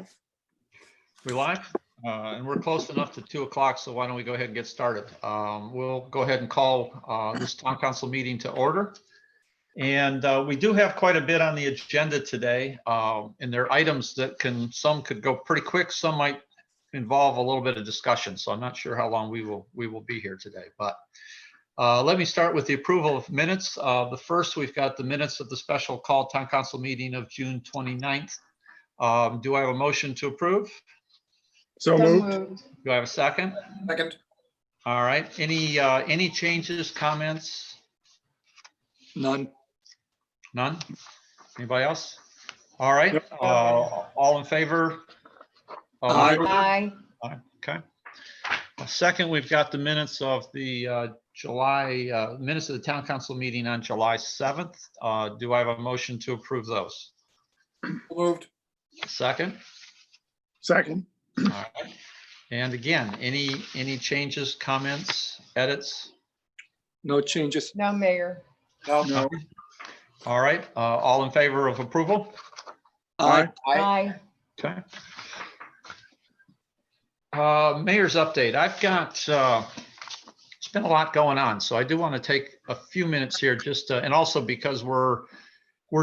live. We live? And we're close enough to 2 o'clock, so why don't we go ahead and get started? We'll go ahead and call this town council meeting to order. And we do have quite a bit on the agenda today. And there are items that some could go pretty quick, some might involve a little bit of discussion. So I'm not sure how long we will be here today. But let me start with the approval of minutes. The first, we've got the minutes of the special call town council meeting of June 29th. Do I have a motion to approve? So moved. Do I have a second? Second. All right. Any changes, comments? None. None? Anybody else? All right. Yep. All in favor? Aye. Aye. Okay. Second, we've got the minutes of the minutes of the town council meeting on July 7th. Do I have a motion to approve those? Moved. Second? Second. All right. And again, any changes, comments, edits? No changes. No, Mayor. No. All right. All in favor of approval? Aye. Aye. Okay. Mayor's update. I've got, it's been a lot going on, so I do want to take a few minutes here just and also because we're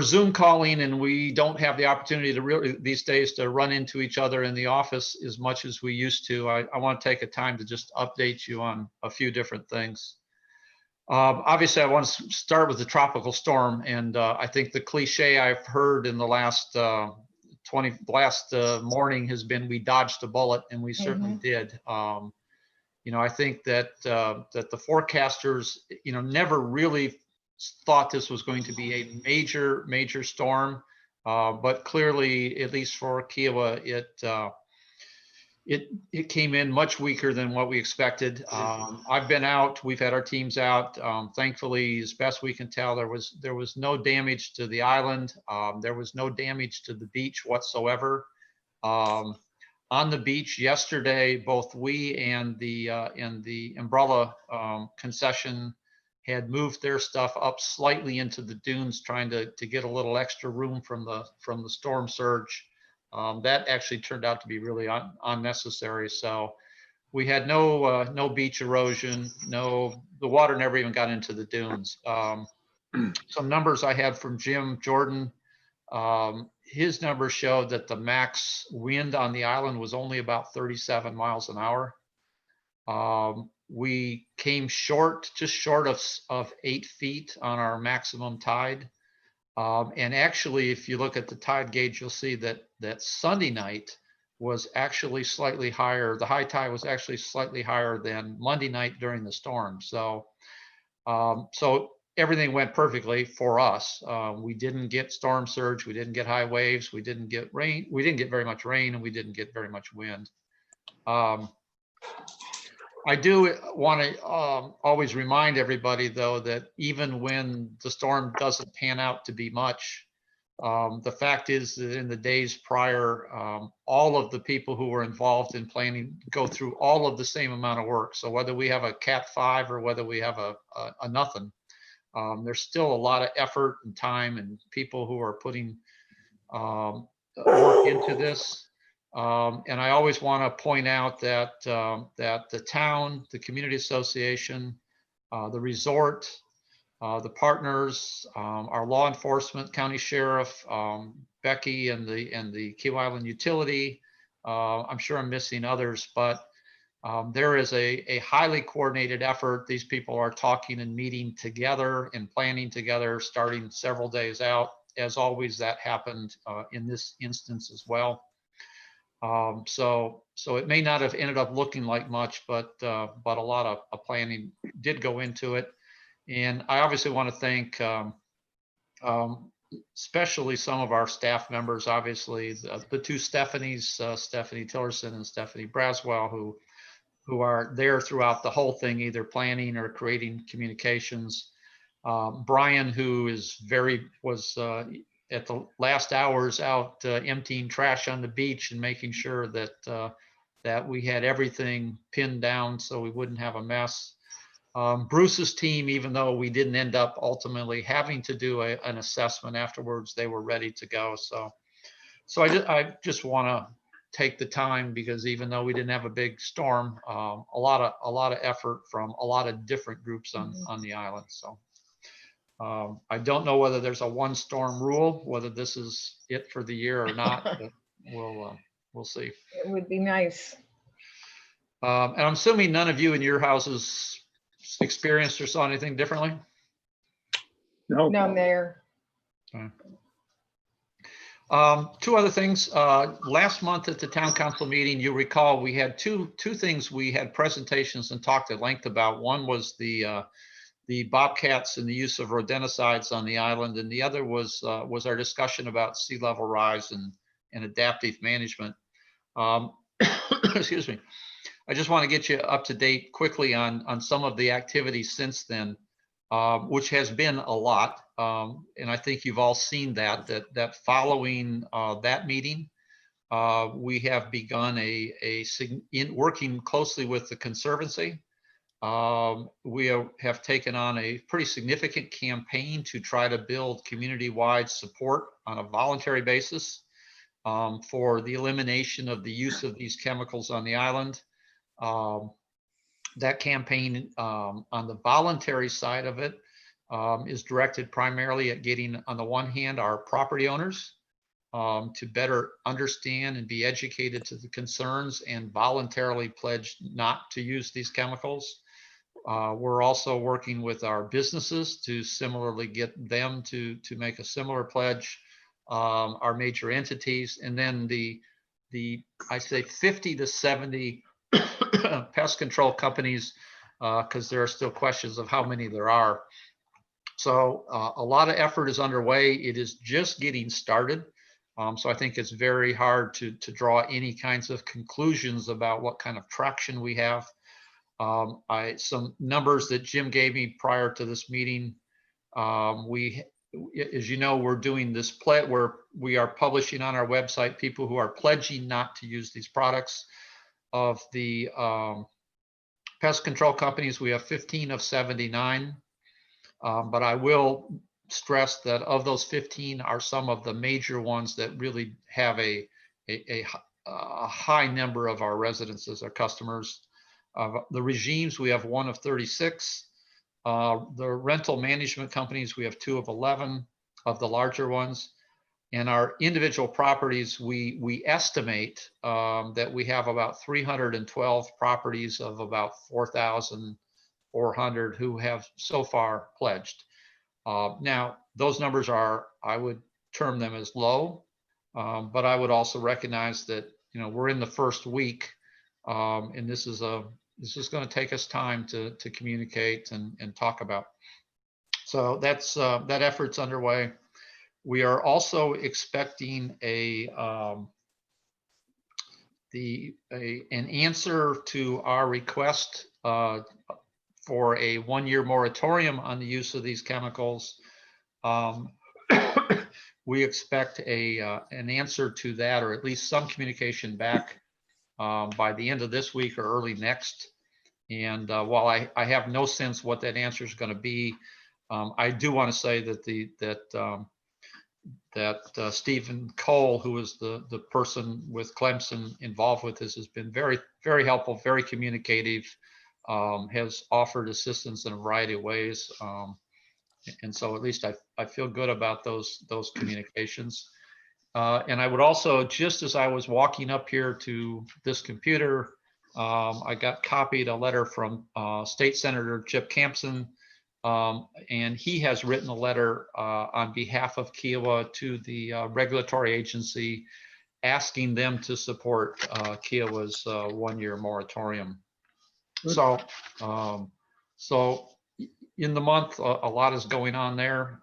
Zoom calling and we don't have the opportunity to really these days to run into each other in the office as much as we used to. I want to take a time to just update you on a few different things. Obviously, I want to start with the tropical storm, and I think the cliche I've heard in the last morning has been we dodged a bullet, and we certainly did. I think that that the forecasters, never really thought this was going to be a major storm, but clearly, at least for Kiowa, it came in much weaker than what we expected. I've been out. We've had our teams out. Thankfully, as best we can tell, there was no damage to the island. There was no damage to the beach whatsoever. On the beach yesterday, both we and the umbrella concession had moved their stuff up slightly into the dunes, trying to get a little extra room from the storm surge. That actually turned out to be really unnecessary. So we had no beach erosion. The water never even got into the dunes. Some numbers I had from Jim Jordan. His numbers showed that the max wind on the island was only about 37 miles an hour. We came just short of 8 feet on our maximum tide. And actually, if you look at the tide gauge, you'll see that Sunday night was actually slightly higher. The high tide was actually slightly higher than Monday night during the storm. So everything went perfectly for us. We didn't get storm surge. We didn't get high waves. We didn't get rain. We didn't get very much rain, and we didn't get very much wind. I do want to always remind everybody, though, that even when the storm doesn't pan out to be much, the fact is that in the days prior, all of the people who were involved in planning go through all of the same amount of work. So whether we have a Cat 5 or whether we have a nothing, there's still a lot of effort and time and people who are putting work into this. And I always want to point out that the town, the community association, the resort, the partners, our law enforcement, county sheriff, Becky, and the Kiowa Island utility. I'm sure I'm missing others, but there is a highly coordinated effort. These people are talking and meeting together and planning together, starting several days out. As always, that happened in this instance as well. So it may not have ended up looking like much, but a lot of planning did go into it. And I obviously want to thank especially some of our staff members, obviously the two Stephanies, Stephanie Tillerson and Stephanie Braswell, who are there throughout the whole thing, either planning or creating communications. Brian, who was at the last hours out emptying trash on the beach and making sure that we had everything pinned down so we wouldn't have a mess. Bruce's team, even though we didn't end up ultimately having to do an assessment afterwards, they were ready to go. So I just want to take the time, because even though we didn't have a big storm, a lot of effort from a lot of different groups on the island. So I don't know whether there's a one storm rule, whether this is it for the year or not, but we'll see. It would be nice. And I'm assuming none of you in your houses experienced or saw anything differently? No. No, Mayor. Okay. Two other things. Last month at the town council meeting, you recall we had two things we had presentations and talked at length about. One was the bobcats and the use of rodenticides on the island, and the other was our discussion about sea level rise and adaptive management. Excuse me. I just want to get you up to date quickly on some of the activities since then, which has been a lot. And I think you've all seen that following that meeting, we have begun working closely with the Conservancy. We have taken on a pretty significant campaign to try to build community-wide support on a voluntary basis for the elimination of the use of these chemicals on the island. That campaign on the voluntary side of it is directed primarily at getting, on the one hand, our property owners to better understand and be educated to the concerns and voluntarily pledge not to use these chemicals. We're also working with our businesses to similarly get them to make a similar pledge, our major entities, and then I say 50 to 70 pest control companies, because there are still questions of how many there are. So a lot of effort is underway. It is just getting started. So I think it's very hard to draw any kinds of conclusions about what kind of traction we have. Some numbers that Jim gave me prior to this meeting. As you know, we're doing this pledge where we are publishing on our website people who are pledging not to use these products. Of the pest control companies, we have 15 of 79. But I will stress that of those 15 are some of the major ones that really have a high number of our residents as our customers. The regimes, we have 1 of 36. The rental management companies, we have 2 of 11 of the larger ones. And our individual properties, we estimate that we have about 312 properties of about 4,400 who have so far pledged. Now, those numbers are, I would term them as low, but I would also recognize that, you know, we're in the first week, and this is going to take us time to communicate and talk about. So that's that effort's underway. We are also expecting an answer to our request for a 1-year moratorium on the use of these chemicals. We expect an answer to that, or at least some communication back by the end of this week or early next. And while I have no sense what that answer is going to be, I do want to say that Stephen Cole, who is the person with Clemson involved with this, has been very, very helpful, very communicative, has offered assistance in a variety of ways. And so at least I feel good about those communications. And I would also, just as I was walking up here to this computer, I got copied a letter from State Senator Chip Campson. And he has written a letter on behalf of Kiowa to the regulatory agency, asking them to support Kiowa's 1-year moratorium. So in the month, a lot is going on there,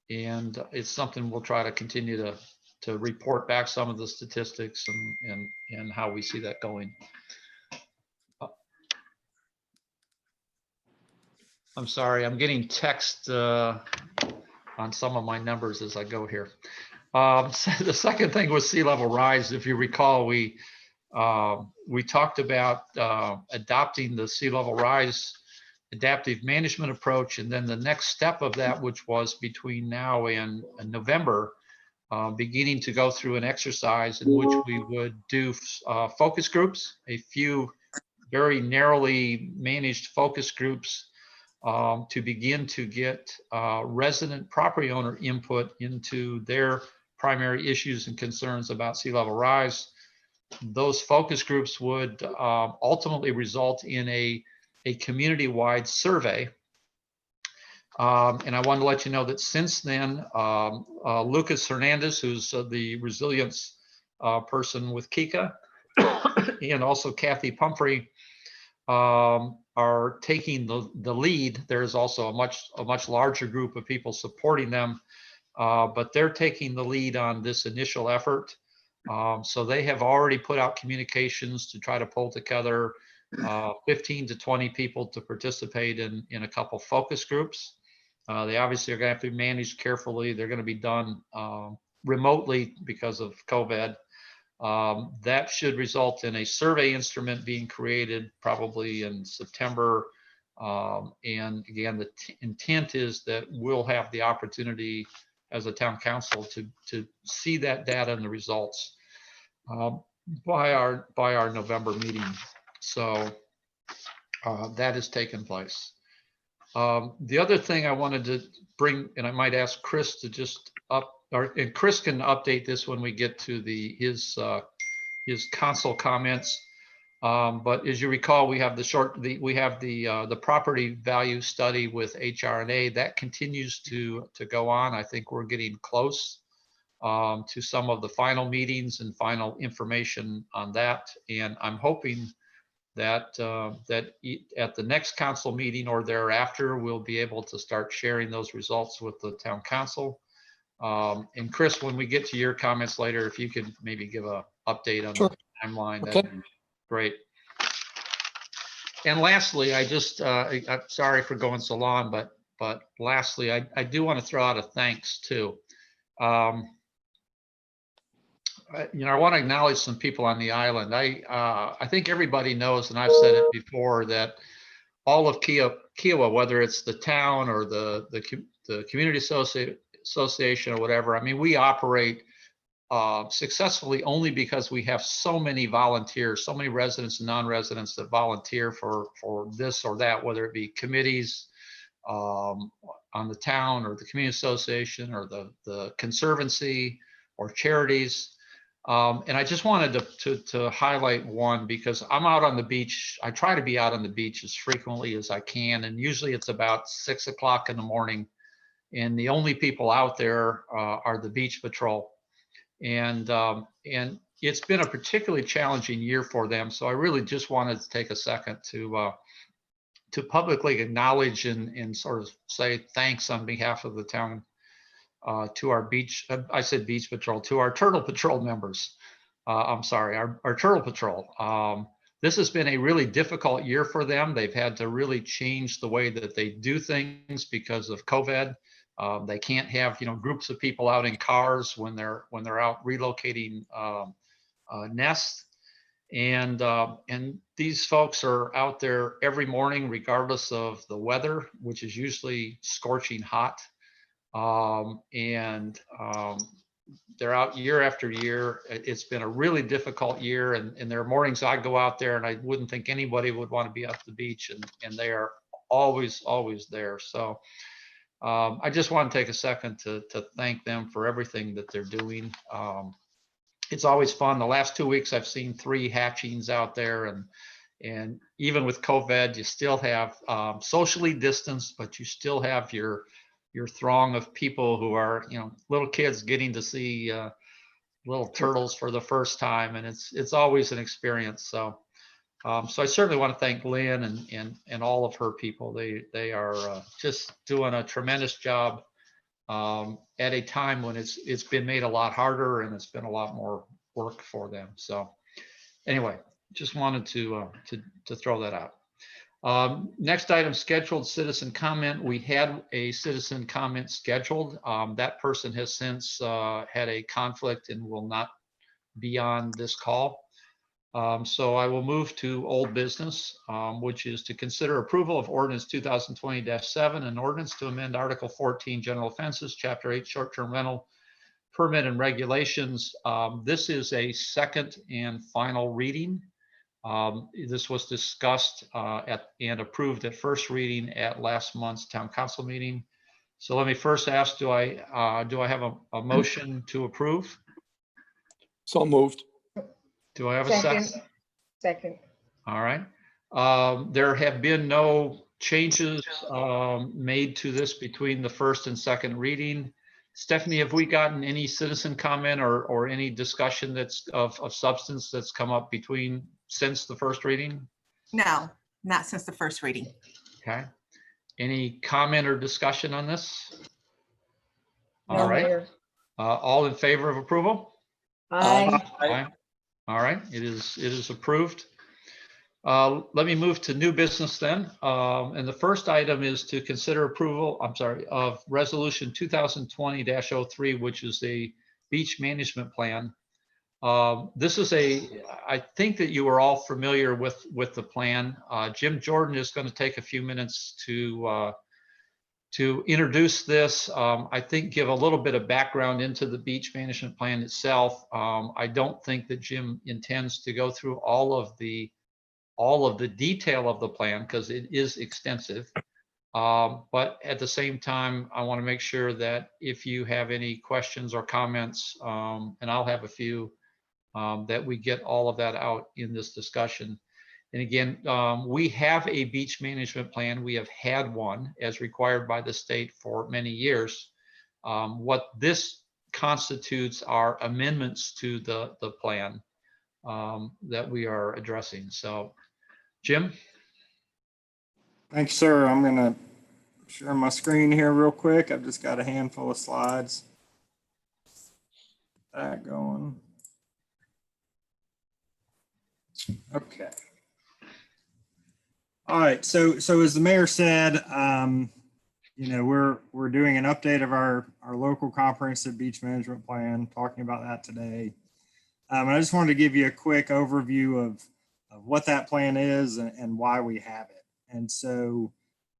and it's something we'll try to continue to report back some of the statistics and how we see that going. I'm sorry, I'm getting text on some of my numbers as I go here. So the second thing was sea level rise. If you recall, we talked about adopting the sea level rise adaptive management approach, and then the next step of that, which was between now and November, beginning to go through an exercise in which we would do focus groups, a few very narrowly managed focus groups to begin to get resident property owner input into their primary issues and concerns about sea level rise. Those focus groups would ultimately result in a community-wide survey. And I want to let you know that since then, Lucas Hernandez, who's the resilience person with Kika, and also Kathy Pumphrey are taking the lead. There's also a much larger group of people supporting them, but they're taking the lead on this initial effort. So they have already put out communications to try to pull together 15 to 20 people to participate in a couple focus groups. They obviously are going to have to be managed carefully. They're going to be done remotely because of COVID. That should result in a survey instrument being created probably in September. And again, the intent is that we'll have the opportunity as a town council to see that data and the results by our November meeting. So that has taken place. The other thing I wanted to bring, and I might ask Chris to just and Chris can update this when we get to his council comments. But as you recall, we have the property value study with HR&A that continues to go on. I think we're getting close to some of the final meetings and final information on that, and I'm hoping that at the next council meeting or thereafter, we'll be able to start sharing those results with the town council. And Chris, when we get to your comments later, if you could maybe give an update on the timeline, Okay. that'd be great. And lastly, I'm sorry for going so long, but lastly, I do want to throw out a thanks too. I want to acknowledge some people on the island. I think everybody knows, and I've said it before, that all of Kiowa, whether it's the town or the community association or whatever, I mean, we operate successfully only because we have so many volunteers, so many residents and non-residents that volunteer for this or that, whether it be committees on the town or the community association or the conservancy or charities. And I just wanted to highlight one because I'm out on the beach. I try to be out on the beach as frequently as I can. And usually it's about 6 o'clock in the morning. And the only people out there are the beach patrol. And it's been a particularly challenging year for them. So I really just wanted to take a second to publicly acknowledge and sort of say thanks on behalf of the town to our beach, I said beach patrol, to our turtle patrol members. I'm sorry, our turtle patrol. This has been a really difficult year for them. They've had to really change the way that they do things because of COVID. They can't have groups of people out in cars when they're out relocating nests. And these folks are out there every morning, regardless of the weather, which is usually scorching hot. They're out year after year. It's been a really difficult year, and there are mornings I go out there and I wouldn't think anybody would want to be at the beach, and they are always there. So I just want to take a second to thank them for everything that they're doing. It's always fun. The last 2 weeks I've seen 3 hatchings out there, and even with COVID, you still have socially distanced, but you still have your throng of people who are, little kids getting to see little turtles for the first time, and it's always an experience. So I certainly want to thank Lynn and all of her people. They are just doing a tremendous job at a time when it's been made a lot harder and it's been a lot more work for them. So anyway, just wanted to throw that out. Next item, scheduled citizen comment. We had a citizen comment scheduled. That person has since had a conflict and will not be on this call. So I will move to old business, which is to consider approval of ordinance 2020-7, an ordinance to amend Article 14, general offenses, Chapter 8, short-term rental permit and regulations. This is a second and final reading. This was discussed and approved at first reading at last month's town council meeting. So let me first ask, do I have a motion to approve? So moved. Do I have a second? Second. All right. There have been no changes made to this between the first and second reading. Stephanie, have we gotten any citizen comment or any discussion that's of substance that's come up since the first reading? No, not since the first reading. Okay. Any comment or discussion on this? No, All right. Mayor. All in favor of approval? Aye. Aye. All right, it is approved. Let me move to new business then. And the first item is to consider approval, of resolution 2020-03, which is a beach management plan. This is I think that you are all familiar with the plan. Jim Jordan is going to take a few minutes to introduce this. I think give a little bit of background into the beach management plan itself. I don't think that Jim intends to go through all of the detail of the plan because it is extensive. But at the same time, I want to make sure that if you have any questions or comments, and I'll have a few, that we get all of that out in this discussion. And again, we have a beach management plan. We have had one as required by the state for many years. What this constitutes are amendments to the plan that we are addressing. So, Jim? Thanks, sir. I'm going to share my screen here real quick. I've just got a handful of slides. Get that going. Okay. All right. So as the mayor said, we're doing an update of our local comprehensive beach management plan, talking about that today. And I just wanted to give you a quick overview of what that plan is and why we have it. And so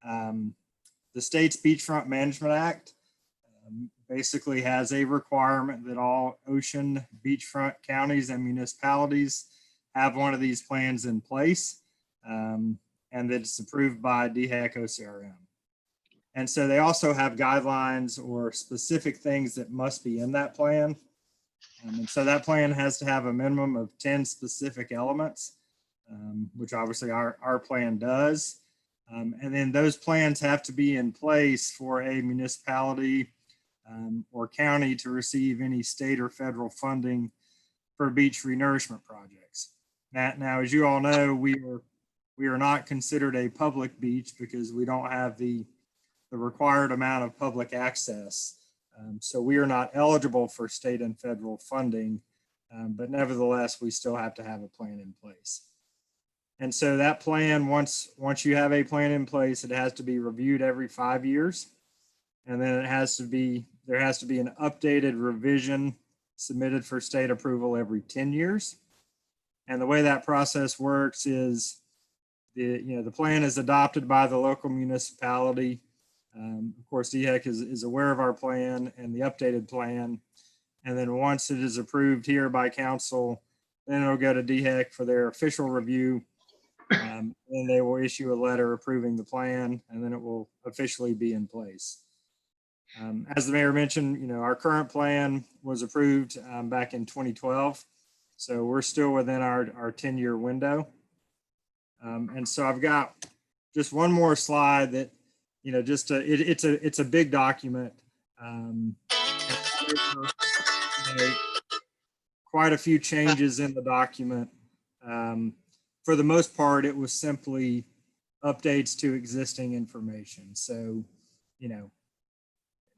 the state's Beachfront Management Act basically has a requirement that all ocean beachfront counties and municipalities have one of these plans in place, and that it's approved by DHEC OCRM. And so they also have guidelines or specific things that must be in that plan. And so that plan has to have a minimum of 10 specific elements, which obviously our plan does. And then those plans have to be in place for a municipality or county to receive any state or federal funding for beach renourishment projects. Now, as you all know, we are not considered a public beach because we don't have the required amount of public access. So we are not eligible for state and federal funding, but nevertheless, we still have to have a plan in place. And so that plan, once you have a plan in place, it has to be reviewed every 5 years. And then there has to be an updated revision submitted for state approval every 10 years. And the way that process works is the plan is adopted by the local municipality. Of course, DHEC is aware of our plan and the updated plan. And then once it is approved here by council, then it'll go to DHEC for their official review. And they will issue a letter approving the plan, and then it will officially be in place. As the mayor mentioned, our current plan was approved back in 2012. So we're still within our 10-year window. And so I've got just one more slide that, it's a big document. Quite a few changes in the document. For the most part, it was simply updates to existing information. So,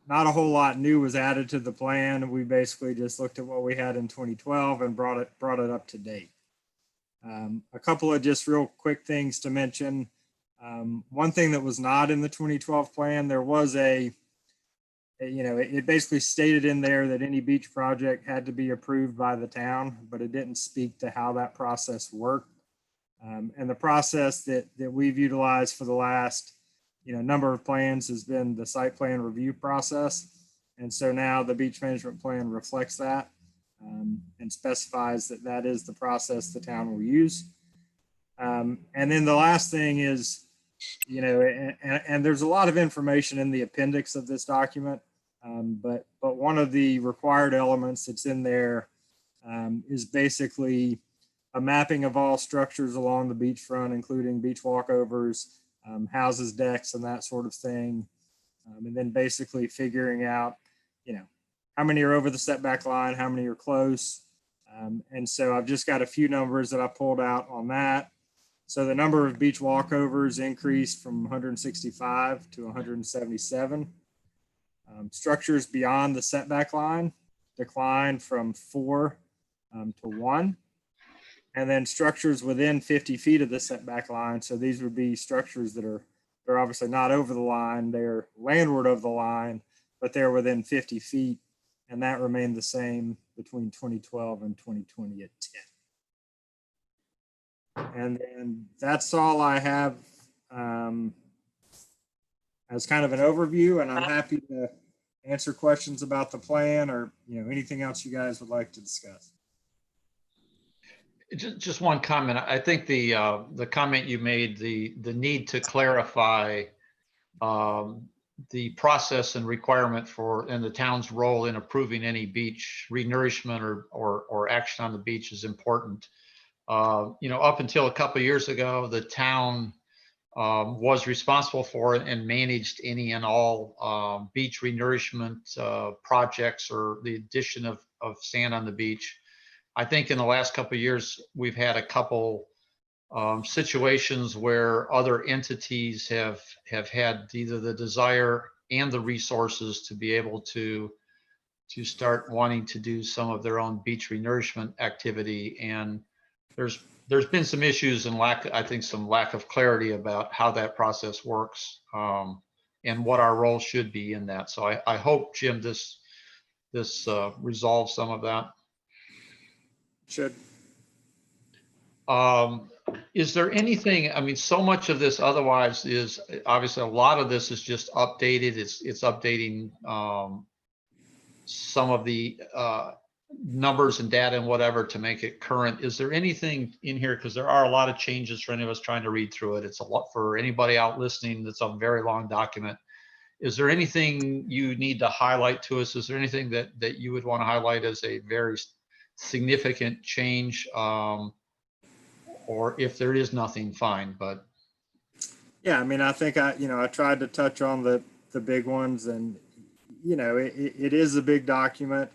not a whole lot new was added to the plan. We basically just looked at what we had in 2012 and brought it up to date. A couple of just real quick things to mention. One thing that was not in the 2012 plan, there was it basically stated in there that any beach project had to be approved by the town, but it didn't speak to how that process worked. And the process that we've utilized for the last number of plans has been the site plan review process. And so now the beach management plan reflects that and specifies that that is the process the town will use. And then the last thing is, you know, and there's a lot of information in the appendix of this document, but one of the required elements that's in there is basically a mapping of all structures along the beachfront, including beach walkovers, houses, decks, and that sort of thing. And then basically figuring out, you know, how many are over the setback line, how many are close. And so I've just got a few numbers that I pulled out on that. So the number of beach walkovers increased from 165 to 177. Structures beyond the setback line declined from 4 to 1. And then structures within 50 feet of the setback line. So these would be structures that they're obviously not over the line, they're landward of the line, but they're within 50 feet. And that remained the same between 2012 and 2020 at 10. And then that's all I have as kind of an overview, and I'm happy to answer questions about the plan or, you know, anything else you guys would like to discuss. Just one comment. I think the comment you made, the need to clarify the process and requirement for and the town's role in approving any beach renourishment or action on the beach is important. You know, up until a couple of years ago, the town was responsible for and managed any and all beach renourishment projects or the addition of sand on the beach. I think in the last couple of years, we've had a couple situations where other entities have had either the desire and the resources to be able to start wanting to do some of their own beach renourishment activity. And there's been some issues and I think some lack of clarity about how that process works and what our role should be in that. So I hope, Jim, this resolves some of that. Should. Is there anything, I mean, so much of this otherwise is obviously a lot of this is just updated. It's updating some of the numbers and data and whatever to make it current. Is there anything in here? Because there are a lot of changes for any of us trying to read through it. It's a lot for anybody out listening. That's a very long document. Is there anything you need to highlight to us? Is there anything that you would want to highlight as a very significant change? Or if there is nothing, fine, but. Yeah, I mean, I think I tried to touch on the big ones, and, you know, it is a big document,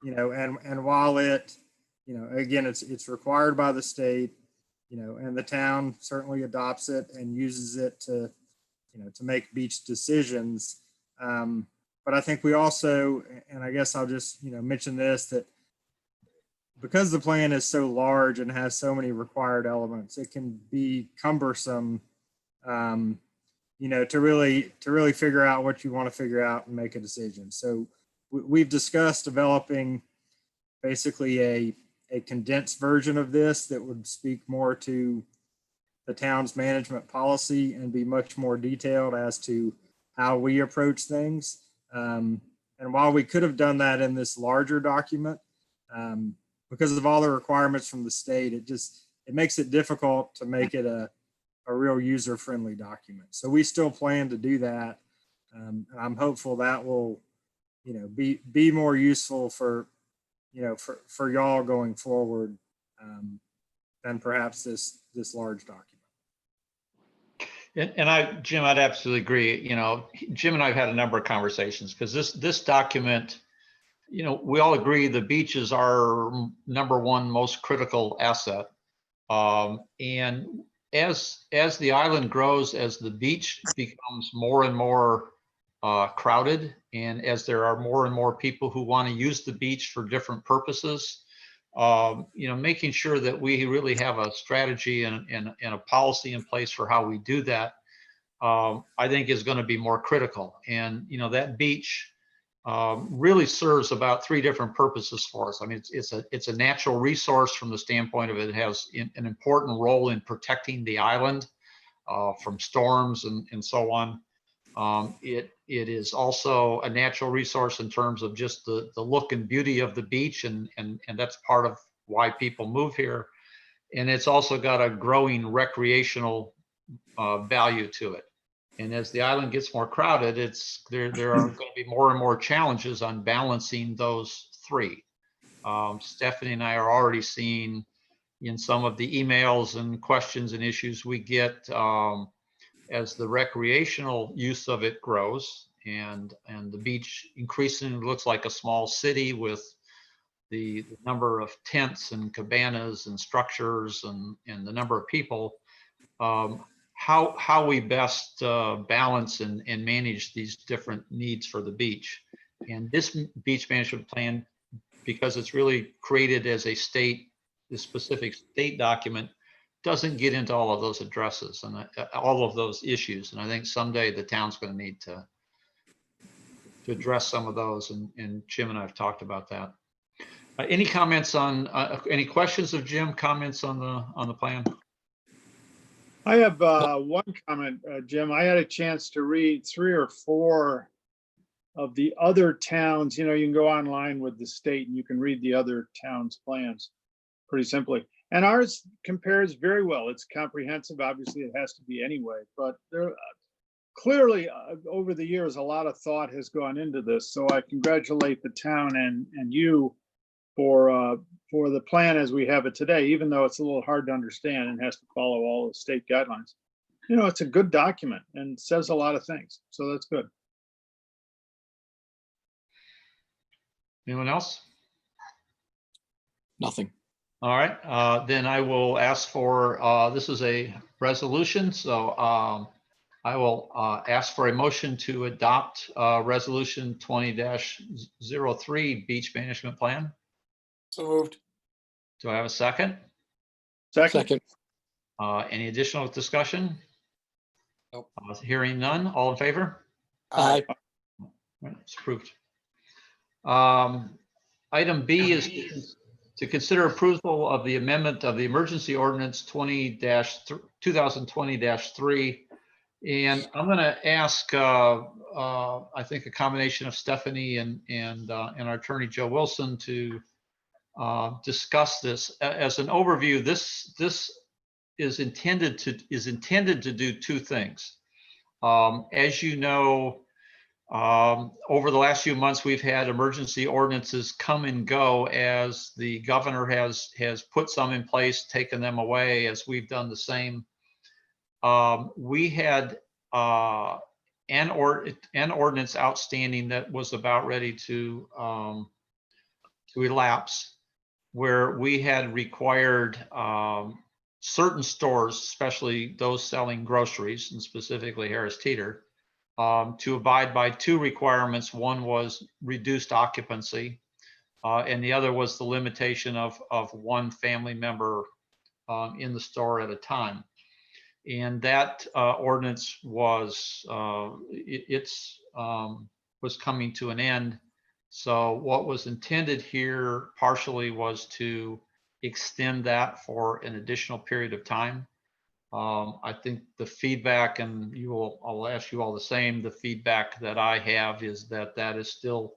you know, and while it, you know, again, it's required by the state, you know, and the town certainly adopts it and uses it to, you know, to make beach decisions. But I think we also, and I guess I'll just, you know, mention this, that because the plan is so large and has so many required elements, it can be cumbersome, you know, to really figure out what you want to figure out and make a decision. So we've discussed developing basically a condensed version of this that would speak more to the town's management policy and be much more detailed as to how we approach things. And while we could have done that in this larger document, because of all the requirements from the state, it makes it difficult to make it a real user-friendly document. So we still plan to do that. And I'm hopeful that will, you know, be more useful for, you know, for y'all going forward than perhaps this large document. And Jim, I'd absolutely agree. You know, Jim and I have had a number of conversations because this document, you know, we all agree the beach is our number one most critical asset. And as the island grows, as the beach becomes more and more crowded, and as there are more and more people who want to use the beach for different purposes, you know, making sure that we really have a strategy and a policy in place for how we do that, I think is going to be more critical. And, you know, that beach really serves about 3 different purposes for us. I mean, it's a natural resource from the standpoint of it has an important role in protecting the island from storms and so on. It It is also a natural resource in terms of just the look and beauty of the beach, and that's part of why people move here. And it's also got a growing recreational value to it. And as the island gets more crowded, there are going to be more and more challenges on balancing those three. Stephanie and I are already seeing in some of the emails and questions and issues we get as the recreational use of it grows, and the beach increasingly looks like a small city with the number of tents and cabanas and structures and the number of people, how we best balance and manage these different needs for the beach. And this beach management plan, because it's really created as a specific state document, doesn't get into all of those addresses and all of those issues. And I think someday the town's going to need to address some of those. And Jim and I have talked about that. Any comments on any questions of Jim? Comments on the plan? I have one comment, Jim. I had a chance to read 3 or 4 of the other towns. You know, you can go online with the state and you can read the other towns' plans pretty simply. And ours compares very well. It's comprehensive. Obviously, it has to be anyway, but there clearly over the years, a lot of thought has gone into this. So I congratulate the town and you for the plan as we have it today, even though it's a little hard to understand and has to follow all the state guidelines. You know, it's a good document and says a lot of things. So that's good. Anyone else? Nothing. All right, then I will ask for, this is a resolution, so I will ask for a motion to adopt Resolution 20-03 Beach Management Plan. So moved. Do I have a second? Second. Any additional discussion? Nope. Hearing none, all in favor? Aye. All right, it's approved. Item B is to consider approval of the amendment of the emergency ordinance 2020-3. And I'm going to ask, I think, a combination of Stephanie and our attorney, Joe Wilson, to discuss this. As an overview, this is intended to do 2 things. As you know, over the last few months, we've had emergency ordinances come and go as the governor has put some in place, taken them away, as we've done the same. We had an ordinance outstanding that was about ready to elapse, where we had required certain stores, especially those selling groceries, and specifically Harris Teeter, to abide by 2 requirements. One was reduced occupancy, and the other was the limitation of 1 family member in the store at a time. And that ordinance was was coming to an end. So what was intended here partially was to extend that for an additional period of time. I think the feedback, and I'll ask you all the same, the feedback that I have is that is still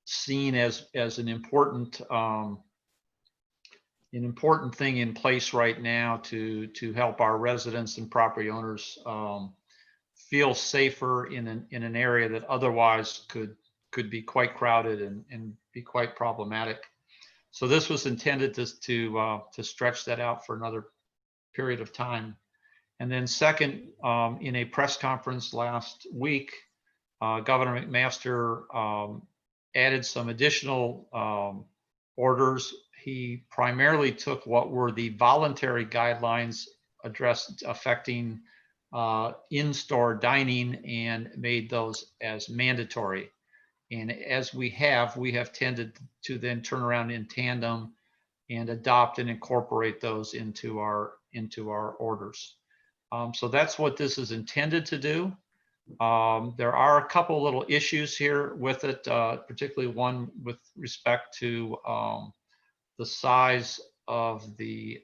seen as an important thing in place right now to help our residents and property owners feel safer in an area that otherwise could be quite crowded and be quite problematic. So this was intended to stretch that out for another period of time. And then second, in a press conference last week, Governor McMaster added some additional orders. He primarily took what were the voluntary guidelines affecting in-store dining and made those as mandatory. And as we have tended to then turn around in tandem and adopt and incorporate those into our orders. So that's what this is intended to do. There are a couple little issues here with it, particularly one with respect to the size of the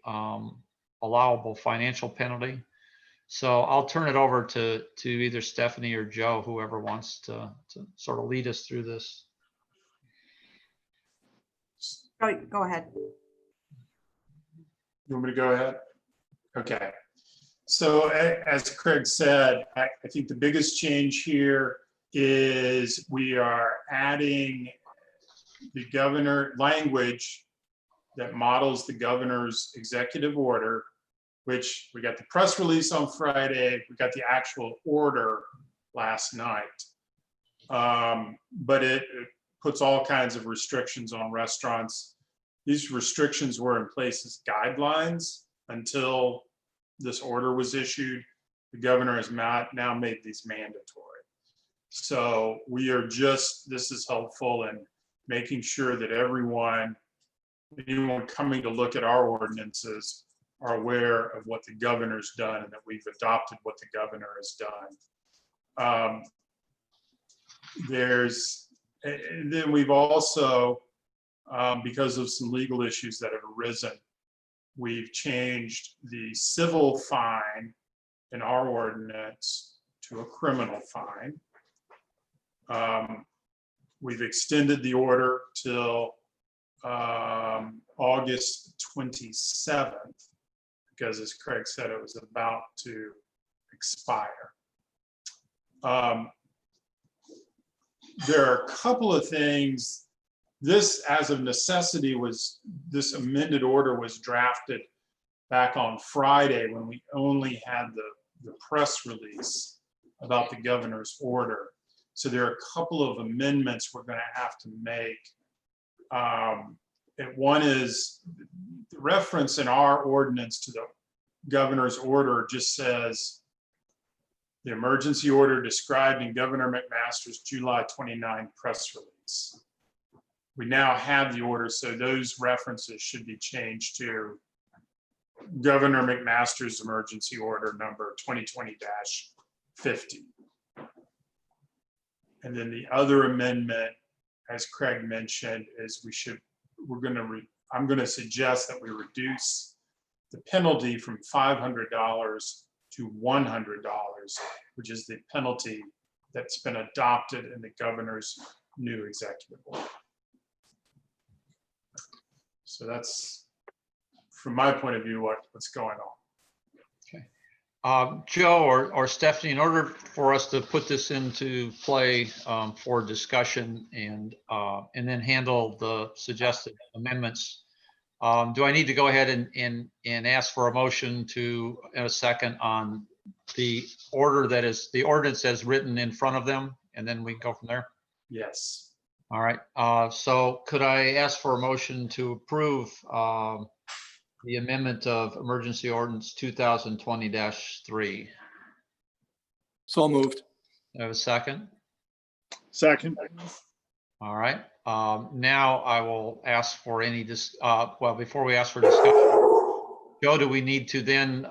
allowable financial penalty. So I'll turn it over to either Stephanie or Joe, whoever wants to sort of lead us through this. Go ahead. You want me to go ahead? Okay. So as Craig said, I think the biggest change here is we are adding the governor language that models the governor's executive order, which we got the press release on Friday. We got the actual order last night. But it puts all kinds of restrictions on restaurants. These restrictions were in place as guidelines until this order was issued. The governor has now made these mandatory. So we are this is helpful in making sure that anyone coming to look at our ordinances are aware of what the governor's done and that we've adopted what the governor has done. And then we've also, because of some legal issues that have arisen, we've changed the civil fine in our ordinance to a criminal fine. We've extended the order till August 27th, because as Craig said, it was about to expire. There are a couple of things. This, as of necessity, this amended order was drafted back on Friday when we only had the press release about the governor's order. So there are a couple of amendments we're going to have to make. And one is the reference in our ordinance to the governor's order just says the emergency order described in Governor McMaster's July 29 press release. We now have the order, so those references should be changed to Governor McMaster's emergency order number 2020-50. And then the other amendment, as Craig mentioned, is I'm going to suggest that we reduce the penalty from $500 to $100, which is the penalty that's been adopted in the governor's new executive order. So that's, from my point of view, what's going on. Joe or Stephanie, in order for us to put this into play for discussion and then handle the suggested amendments, do I need to go ahead and ask for a motion in a second on the order that is the ordinance as written in front of them, and then we can go from there? Yes. All right. So could I ask for a motion to approve the amendment of emergency ordinance 2020-3? So moved. I have a second. Second. All right. Now I will ask for any well, before we ask for discussion, Joe, do we need to then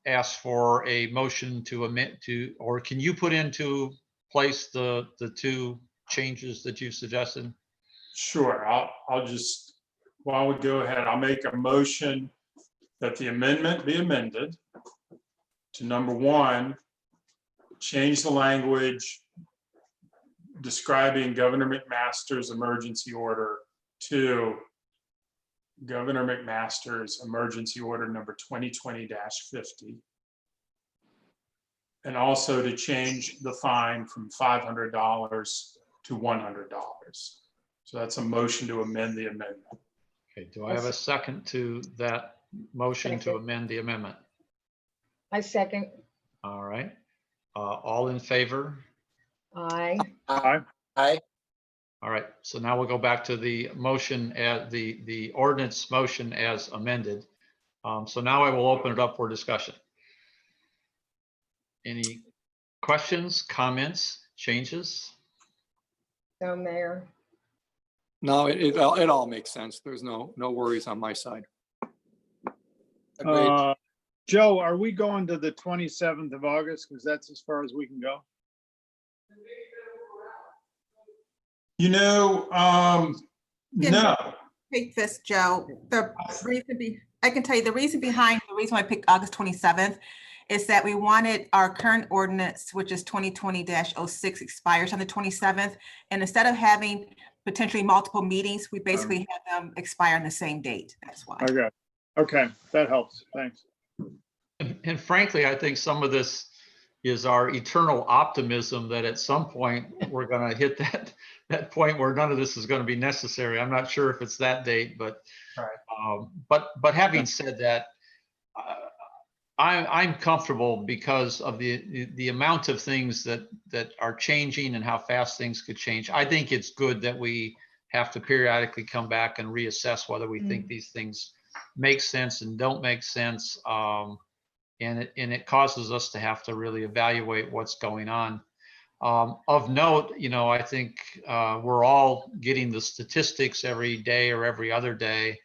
ask for a motion to amend or can you put into place the two changes that you suggested? Sure. I'll just, while we go ahead, I'll make a motion that the amendment be amended to number 1, change the language describing Governor McMaster's emergency order to Governor McMaster's emergency order number 2020-50. And also to change the fine from $500 to $100. So that's a motion to amend the amendment. Okay, do I have a second to that motion to Second. amend the amendment? I second. All right. All in favor? Aye. Aye. Aye. All right, so now we'll go back to the motion at the ordinance motion as amended. So now I will open it up for discussion. Any questions, comments, changes? No, Mayor. No, it all makes sense. There's no worries on my side. Agreed. Joe, are we going to the 27th of August? Because that's as far as we can go. You know, no. Take this, Joe. I can tell you the reason behind the reason I picked August 27th is that we wanted our current ordinance, which is 2020-06, expires on the 27th. And instead of having potentially multiple meetings, we basically have them expire on the same date. That's why. Okay, that helps. Thanks. And frankly, I think some of this is our eternal optimism that at some point we're going to hit that point where none of this is going to be necessary. I'm not sure if it's that date, but but having said that, I'm comfortable because of the amount of things that are changing and how fast things could change. I think it's good that we have to periodically come back and reassess whether we think these things make sense and don't make sense. And it causes us to have to really evaluate what's going on. Of note, I think we're all getting the statistics every day or every other day.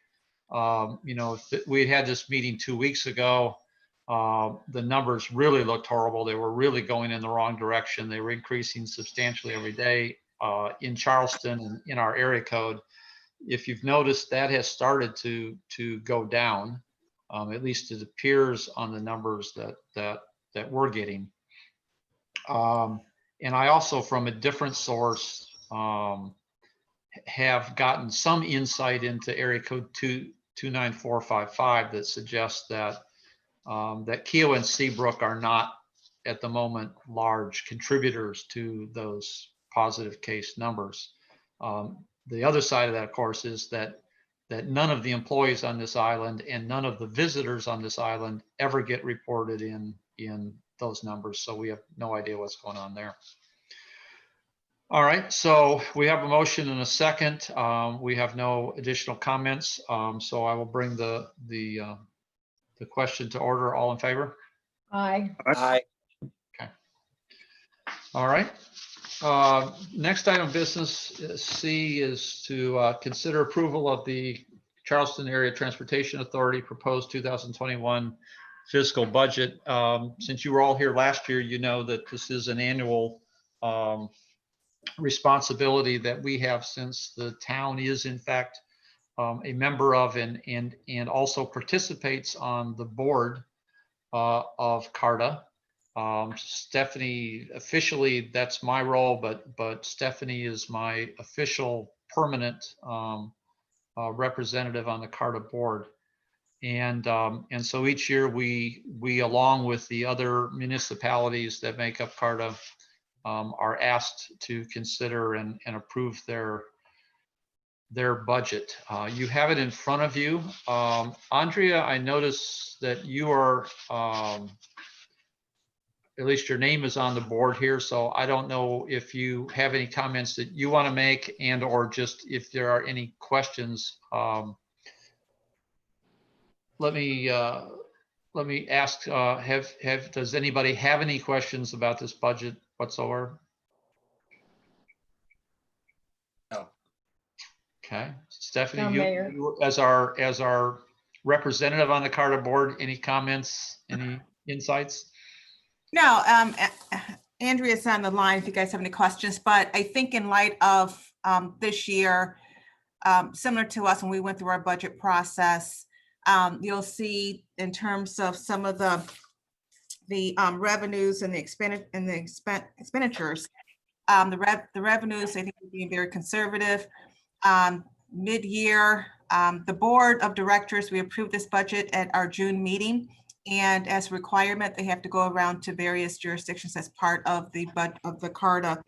If we had this meeting 2 weeks ago, the numbers really looked horrible. They were really going in the wrong direction. They were increasing substantially every day in Charleston and in our area code. If you've noticed, that has started to go down. At least it appears on the numbers that we're getting. And I also, from a different source, have gotten some insight into area code 29455 that suggests that Keogh and Seabrook are not at the moment large contributors to those positive case numbers. The other side of that, of course, is that none of the employees on this island and none of the visitors on this island ever get reported in those numbers. So we have no idea what's going on there. All right, so we have a motion and a second. We have no additional comments. So I will bring the question to order. All in favor? Aye. Aye. Okay. All right. Next item of business, C, is to consider approval of the Charleston Area Transportation Authority proposed 2021 fiscal budget. Since you were all here last year, you know that this is an annual responsibility that we have, since the town is in fact a member of and also participates on the board of CARTA. Stephanie, officially that's my role, but Stephanie is my official permanent representative on the CARTA board. And so each year we along with the other municipalities that make up CARTA are asked to consider and approve their budget. You have it in front of you. Andrea, I notice that you are at least your name is on the board here, so I don't know if you have any comments that you want to make, and or just if there are any questions. Let me ask, does anybody have any questions about this budget whatsoever? No. Okay, Stephanie, No, Mayor. you as our representative on the CARTA board, any comments, any insights? No, Andrea's on the line if you guys have any questions, but I think in light of this year, similar to us when we went through our budget process, you'll see in terms of some of the revenues and the expenditures, the revenues, I think, are being very conservative. Mid-year, the board of directors, we approved this budget at our June meeting. And as a requirement, they have to go around to various jurisdictions as part of the CARTA,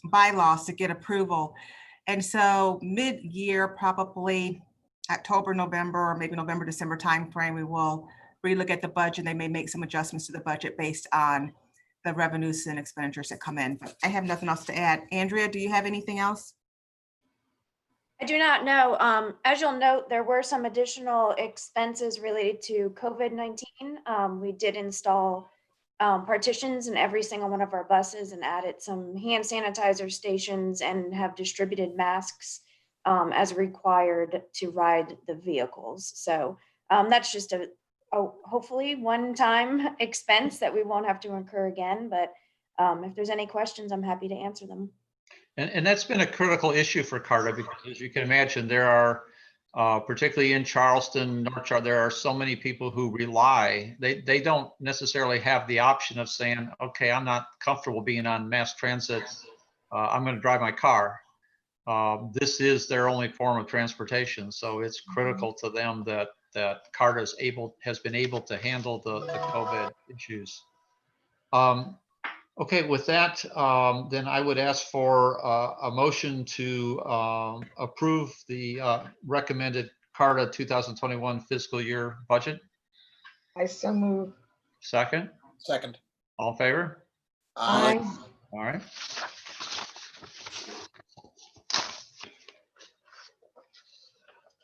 bylaws to get approval. And so mid-year, probably October, November, or maybe November, December timeframe, we will relook at the budget. They may make some adjustments to the budget based on the revenues and expenditures that come in. But I have nothing else to add. Andrea, do you have anything else? I do not know. As you'll note, there were some additional expenses related to COVID-19. We did install partitions in every single one of our buses and added some hand sanitizer stations and have distributed masks as required to ride the vehicles. So that's just a hopefully one-time expense that we won't have to incur again. But if there's any questions, I'm happy to answer them. And that's been a critical issue for CARTA because, as you can imagine, there are particularly in Charleston, North Charleston. There are so many people who rely, they don't necessarily have the option of saying, okay, I'm not comfortable being on mass transit. I'm going to drive my car. This is their only form of transportation. So it's critical to them that CARTA has been able to handle the COVID issues. Okay, with that, then I would ask for a motion to approve the recommended CARTA 2021 fiscal year budget. I so move. Second, Second. all in favor? Aye. All right.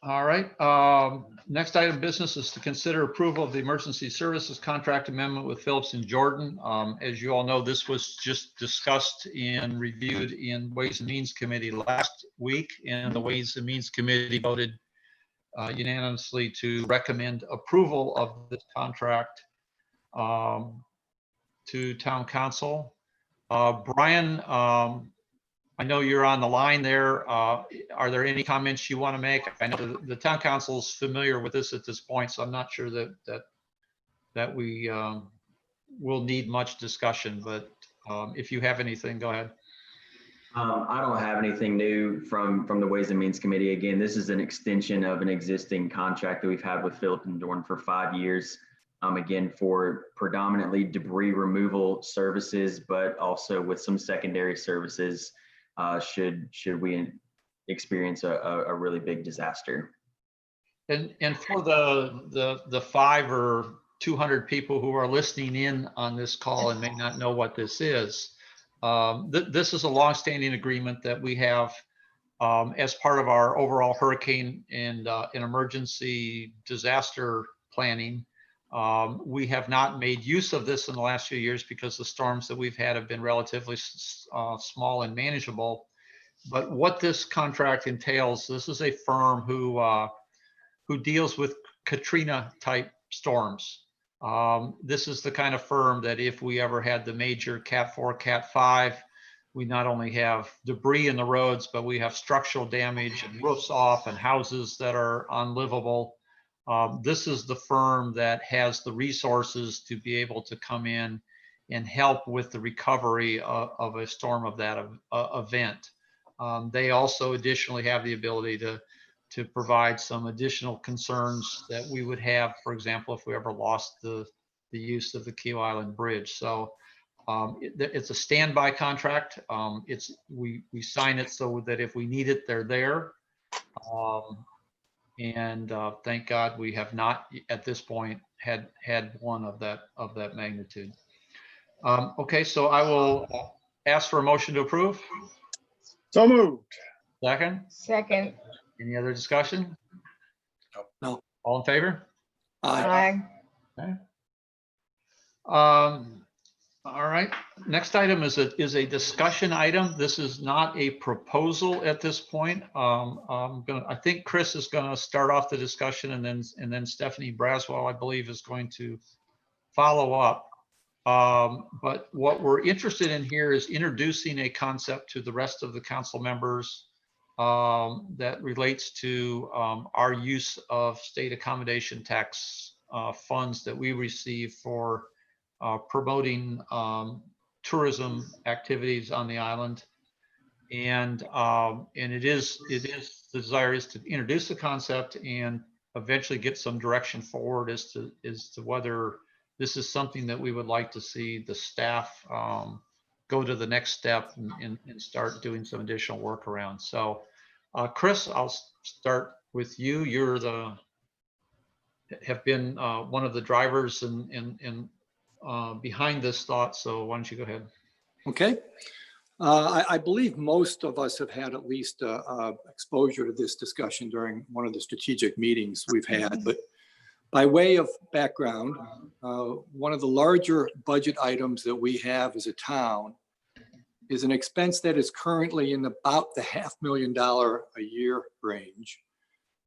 All right. Next item of business is to consider approval of the emergency services contract amendment with Phillips and Jordan. As you all know, this was just discussed and reviewed in Ways and Means Committee last week, and the Ways and Means Committee voted unanimously to recommend approval of this contract to Town Council. Brian, I know you're on the line there. Are there any comments you want to make? I know the Town Council is familiar with this at this point, so I'm not sure that we will need much discussion, but if you have anything, go ahead. I don't have anything new from the Ways and Means Committee. Again, this is an extension of an existing contract that we've had with Phillips and Jordan for 5 years. Again, for predominantly debris removal services, but also with some secondary services should we experience a really big disaster. And for the 5 or 200 people who are listening in on this call and may not know what this is, this is a longstanding agreement that we have as part of our overall hurricane and emergency disaster planning. We have not made use of this in the last few years because the storms that we've had have been relatively small and manageable. But what this contract entails, this is a firm who deals with Katrina type storms. This is the kind of firm that if we ever had the major Cat 4, Cat 5, we not only have debris in the roads, but we have structural damage and roofs off and houses that are unlivable. This is the firm that has the resources to be able to come in and help with the recovery of a storm of that event. They also additionally have the ability to provide some additional concerns that we would have, for example, if we ever lost the use of the Key Island Bridge. So it's a standby contract. We sign it so that if we need it, they're there. And thank God we have not at this point had one of that magnitude. Okay, so I will ask for a motion to approve. So moved. Second, Second. any other discussion? No. All in favor? Aye. Aye. Okay. All right, next item is a discussion item. This is not a proposal at this point. I think Chris is gonna start off the discussion, and then Stephanie Braswell, I believe, is going to follow up. But what we're interested in here is introducing a concept to the rest of the council members that relates to our use of state accommodation tax funds that we receive for promoting tourism activities on the island. And it is the desire is to introduce the concept and eventually get some direction forward as to whether this is something that we would like to see the staff go to the next step and start doing some additional work around. So Chris, I'll start with you. Have been one of the drivers and behind this thought. So why don't you go ahead? Okay. I believe most of us have had at least exposure to this discussion during one of the strategic meetings we've had. But by way of background, one of the larger budget items that we have as a town is an expense that is currently in about the $500,000 a year range,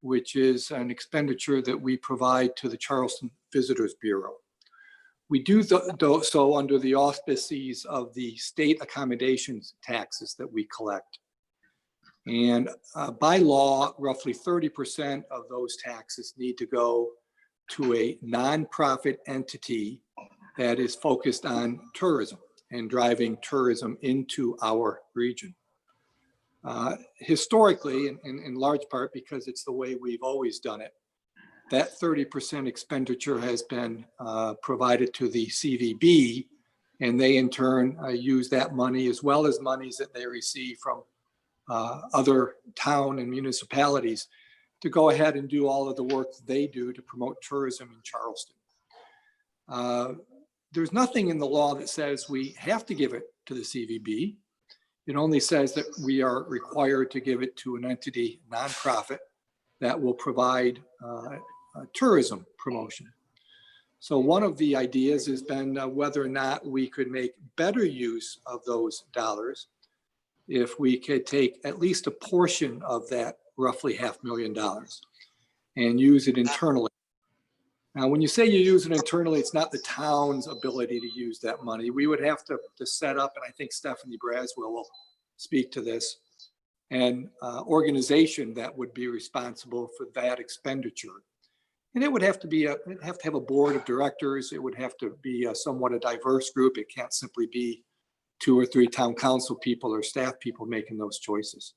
which is an expenditure that we provide to the Charleston Visitors Bureau. We do so under the auspices of the state accommodations taxes that we collect. And by law, roughly 30% of those taxes need to go to a nonprofit entity that is focused on tourism and driving tourism into our region. Historically, in large part because it's the way we've always done it, that 30% expenditure has been provided to the CVB, and they in turn use that money as well as monies that they receive from other town and municipalities to go ahead and do all of the work they do to promote tourism in Charleston. There's nothing in the law that says we have to give it to the CVB. It only says that we are required to give it to an entity, nonprofit, that will provide tourism promotion. So one of the ideas has been whether or not we could make better use of those dollars if we could take at least a portion of that roughly $500,000 and use it internally. Now, when you say you use it internally, it's not the town's ability to use that money. We would have to set up, and I think Stephanie Braswell will speak to this, an organization that would be responsible for that expenditure. And it would have to be it'd have to have a board of directors. It would have to be somewhat a diverse group. It can't simply be 2 or 3 town council people or staff people making those choices.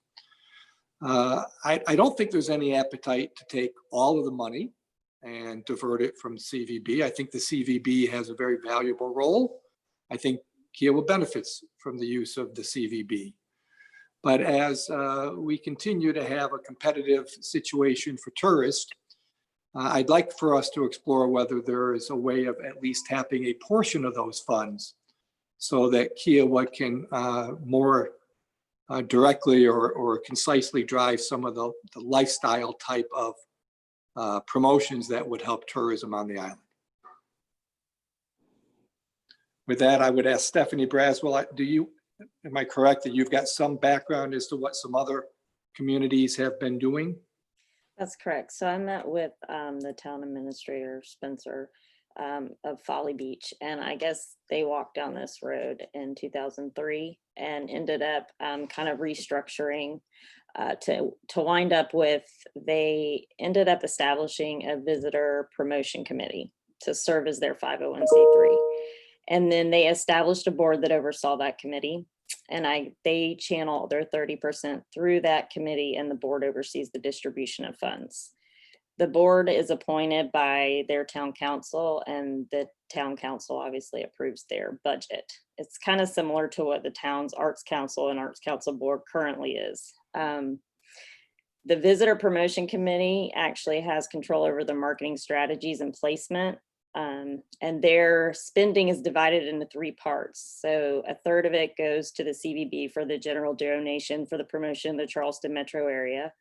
I don't think there's any appetite to take all of the money and divert it from CVB. I think the CVB has a very valuable role. I think Kiowa benefits from the use of the CVB. But as we continue to have a competitive situation for tourists, I'd like for us to explore whether there is a way of at least tapping a portion of those funds so that Kiowa can more directly or concisely drive some of the lifestyle type of promotions that would help tourism on the island. With that, I would ask Stephanie Braswell, am I correct that you've got some background as to what some other communities have been doing? That's correct. So I met with the town administrator, Spencer, of Folly Beach, and I guess they walked down this road in 2003 and ended up kind of restructuring to wind up with, they ended up establishing a visitor promotion committee to serve as their 501c3. And then they established a board that oversaw that committee. And they channel their 30% through that committee, and the board oversees the distribution of funds. The board is appointed by their town council, and the town council obviously approves their budget. It's kind of similar to what the town's arts council and arts council board currently is. The visitor promotion committee actually has control over the marketing strategies and placement. And their spending is divided into 3 parts. So a third of it goes to the CVB for the general donation for the promotion of the Charleston metro area.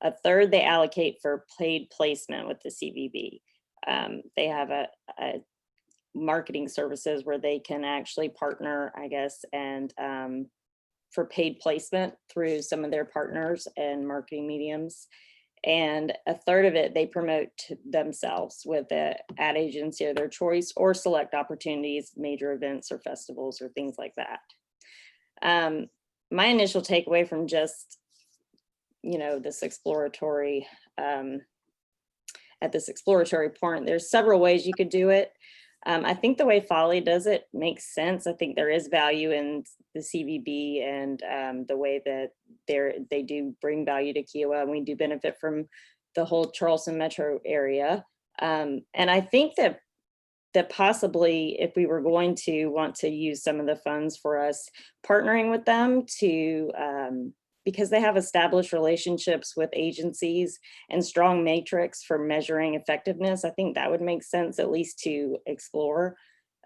A third they allocate for paid placement with the CVB. They have a marketing services where they can actually partner, I guess, and for paid placement through some of their partners and marketing mediums. And a third of it they promote themselves with an ad agency of their choice, or select opportunities, major events or festivals or things like that. My initial takeaway from just, this exploratory, at this exploratory point, there's several ways you could do it. I think the way Folly does it makes sense. I think there is value in the CVB and the way that they do bring value to Kiowa, and we do benefit from the whole Charleston metro area. And I think that possibly if we were going to want to use some of the funds for us, partnering with them to, because they have established relationships with agencies and strong matrix for measuring effectiveness, I think that would make sense at least to explore.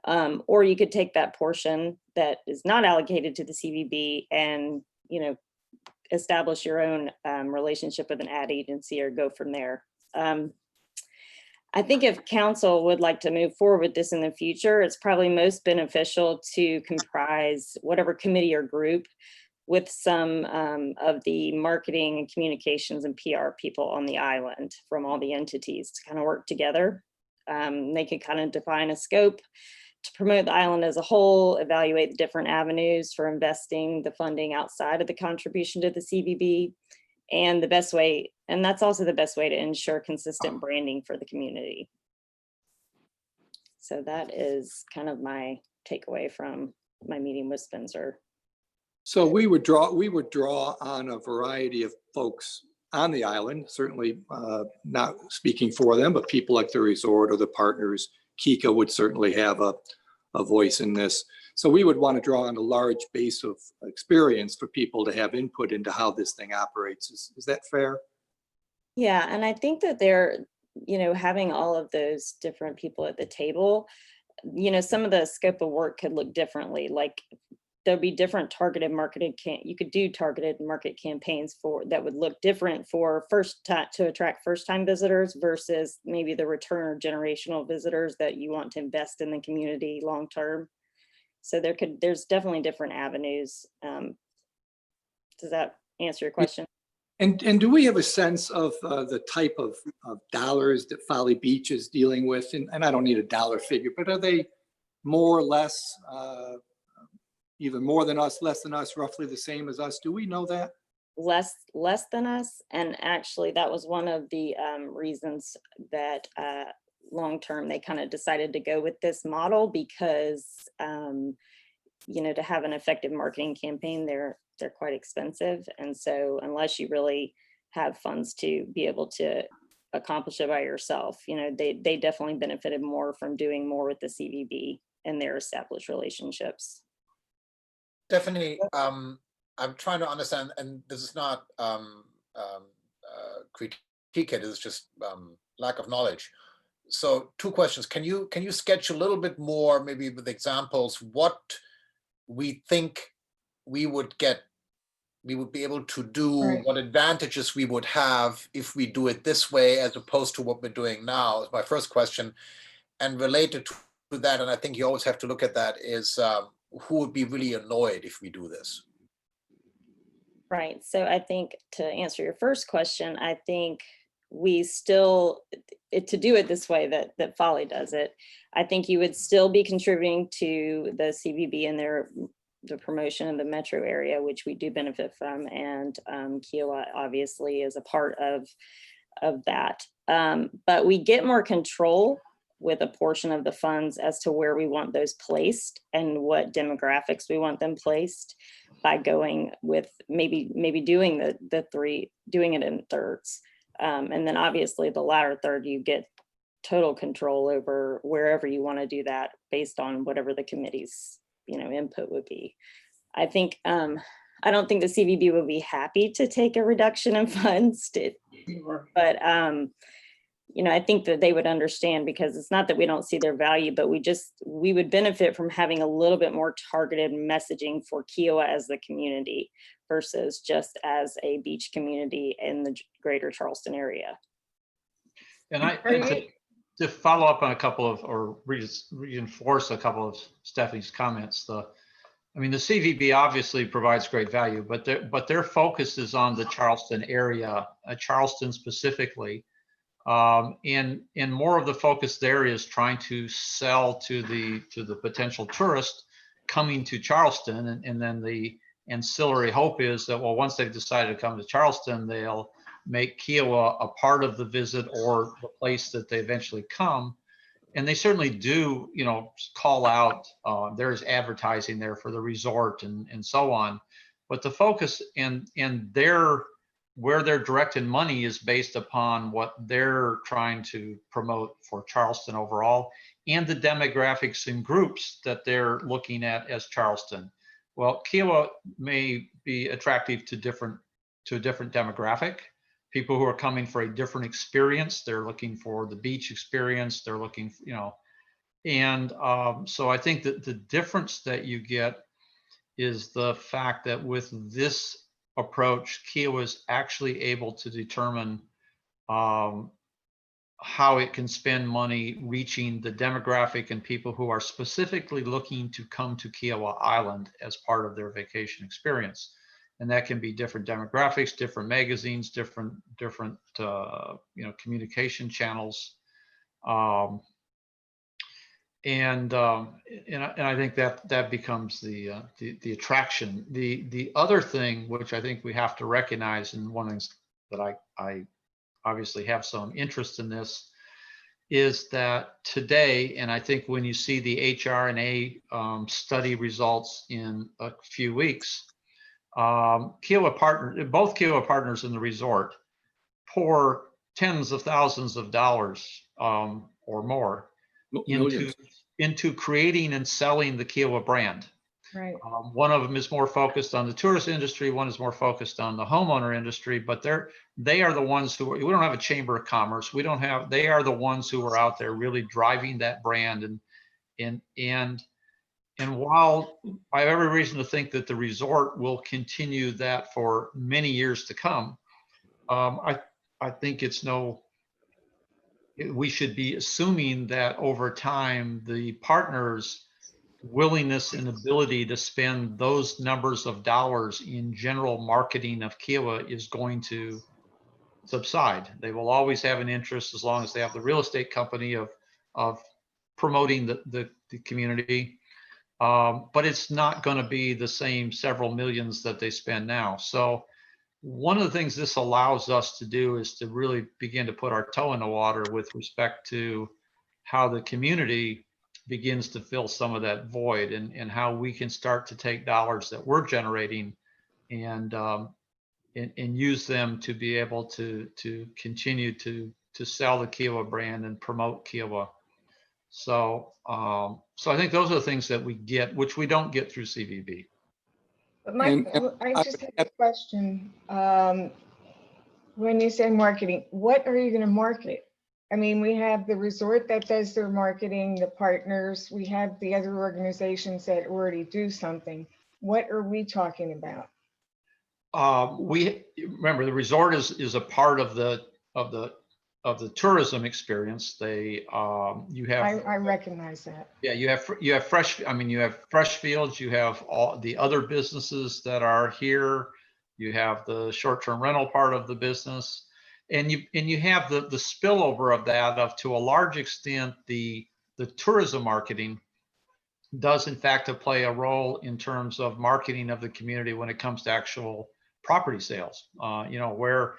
Or you could take that portion that is not allocated to the CVB and, establish your own relationship with an ad agency or go from there. I think if council would like to move forward with this in the future, it's probably most beneficial to comprise whatever committee or group with some of the marketing and communications and PR people on the island from all the entities to kind of work together. They could kind of define a scope, to promote the island as a whole, evaluate the different avenues for investing the funding outside of the contribution to the CVB, and the best way, and that's also the best way to ensure consistent branding for the community. So that is kind of my takeaway from my meeting with Spencer. So we would draw on a variety of folks on the island, certainly not speaking for them, but people like the resort or the partners. Kika would certainly have a voice in this. So we would want to draw on a large base of experience for people to have input into how this thing operates. Is that fair? Yeah, and I think that they're, having all of those different people at the table, some of the scope of work could look differently. Like there'll be different targeted marketing, you could do targeted market campaigns that would look different for to attract first-time visitors versus maybe the return or generational visitors that you want to invest in the community long-term. So there's definitely different avenues. Does that answer your question? And do we have a sense of the type of dollars that Folly Beach is dealing with? And I don't need a dollar figure, but are they more or less, even more than us, less than us, roughly the same as us? Do we know that? Less than us. And actually that was one of the reasons that long-term they kind of decided to go with this model because, to have an effective marketing campaign, they're quite expensive. And so unless you really have funds to be able to accomplish it by yourself, they definitely benefited more from doing more with the CVB and their established relationships. Definitely. I'm trying to understand, and this is not critique it, it's just lack of knowledge. So 2 questions. Can you sketch a little bit more, maybe with examples, what we think we would be able to do, Right. what advantages we would have if we do it this way as opposed to what we're doing now, is my first question. And related to that, and I think you always have to look at that, is who would be really annoyed if we do this? Right. So I think to answer your first question, I think we still, to do it this way that Folly does it, I think you would still be contributing to the CVB and the promotion of the metro area, which we do benefit from. And Kiowa obviously is a part of that. But we get more control with a portion of the funds as to where we want those placed and what demographics we want them placed by going with maybe doing doing it in thirds. And then obviously the latter third, you get total control over wherever you want to do that based on whatever the committee's input would be. I think I don't think the CVB would be happy to take a reduction in funds, but I think that they would understand, because it's not that we don't see their value, but we would benefit from having a little bit more targeted messaging for Kiowa as the community versus just as a beach community in the greater Charleston area. And to follow up on a couple of, or reinforce a couple of Stephanie's comments, the CVB obviously provides great value, but their focus is on the Charleston area, Charleston specifically. And more of the focus there is trying to sell to the potential tourist coming to Charleston, and then the ancillary hope is that, well, once they've decided to come to Charleston, they'll make Kiowa a part of the visit or the place that they eventually come. And they certainly do, call out, there's advertising there for the resort and so on. But the focus and where they're directing money is based upon what they're trying to promote for Charleston overall and the demographics and groups that they're looking at as Charleston. Well, Kiowa may be attractive to a different demographic. People who are coming for a different experience. They're looking for the beach experience. They're looking, and so I think that the difference that you get is the fact that with this approach, Kiowa is actually able to determine how it can spend money reaching the demographic and people who are specifically looking to come to Kiowa Island as part of their vacation experience. And that can be different demographics, different magazines, different communication channels. And I think that becomes the attraction. The other thing, which I think we have to recognize, and one of the things that I obviously have some interest in this, is that today, and I think when you see the HRNA study results in a few weeks, both Kiowa partners in the resort pour tens of thousands of dollars or more into creating and selling the Kiowa brand. Right. One of them is more focused on the tourist industry. One is more focused on the homeowner industry, but they are the ones who we don't have a chamber of commerce. They are the ones who are out there really driving that brand. And while I have every reason to think that the resort will continue that for many years to come, I think we should be assuming that over time, the partners' willingness and ability to spend those numbers of dollars in general marketing of Kiowa is going to subside. They will always have an interest as long as they have the real estate company of promoting the community. But it's not going to be the same several millions that they spend now. So one of the things this allows us to do is to really begin to put our toe in the water with respect to how the community begins to fill some of that void, and how we can start to take dollars that we're generating and use them to be able to continue to sell the Kiowa brand and promote Kiowa. So I think those are the things that we get, which we don't get through CVB. But I just have a question. When you say marketing, what are you going to market? I mean, we have the resort that does their marketing, the partners, we have the other organizations that already do something. What are we talking about? We remember the resort is a part of the tourism experience. You have I recognize that. Yeah, you have fresh fields, you have all the other businesses that are here, you have the short-term rental part of the business, and you have the spillover of that to a large extent the tourism marketing does in fact play a role in terms of marketing of the community when it comes to actual property sales. Where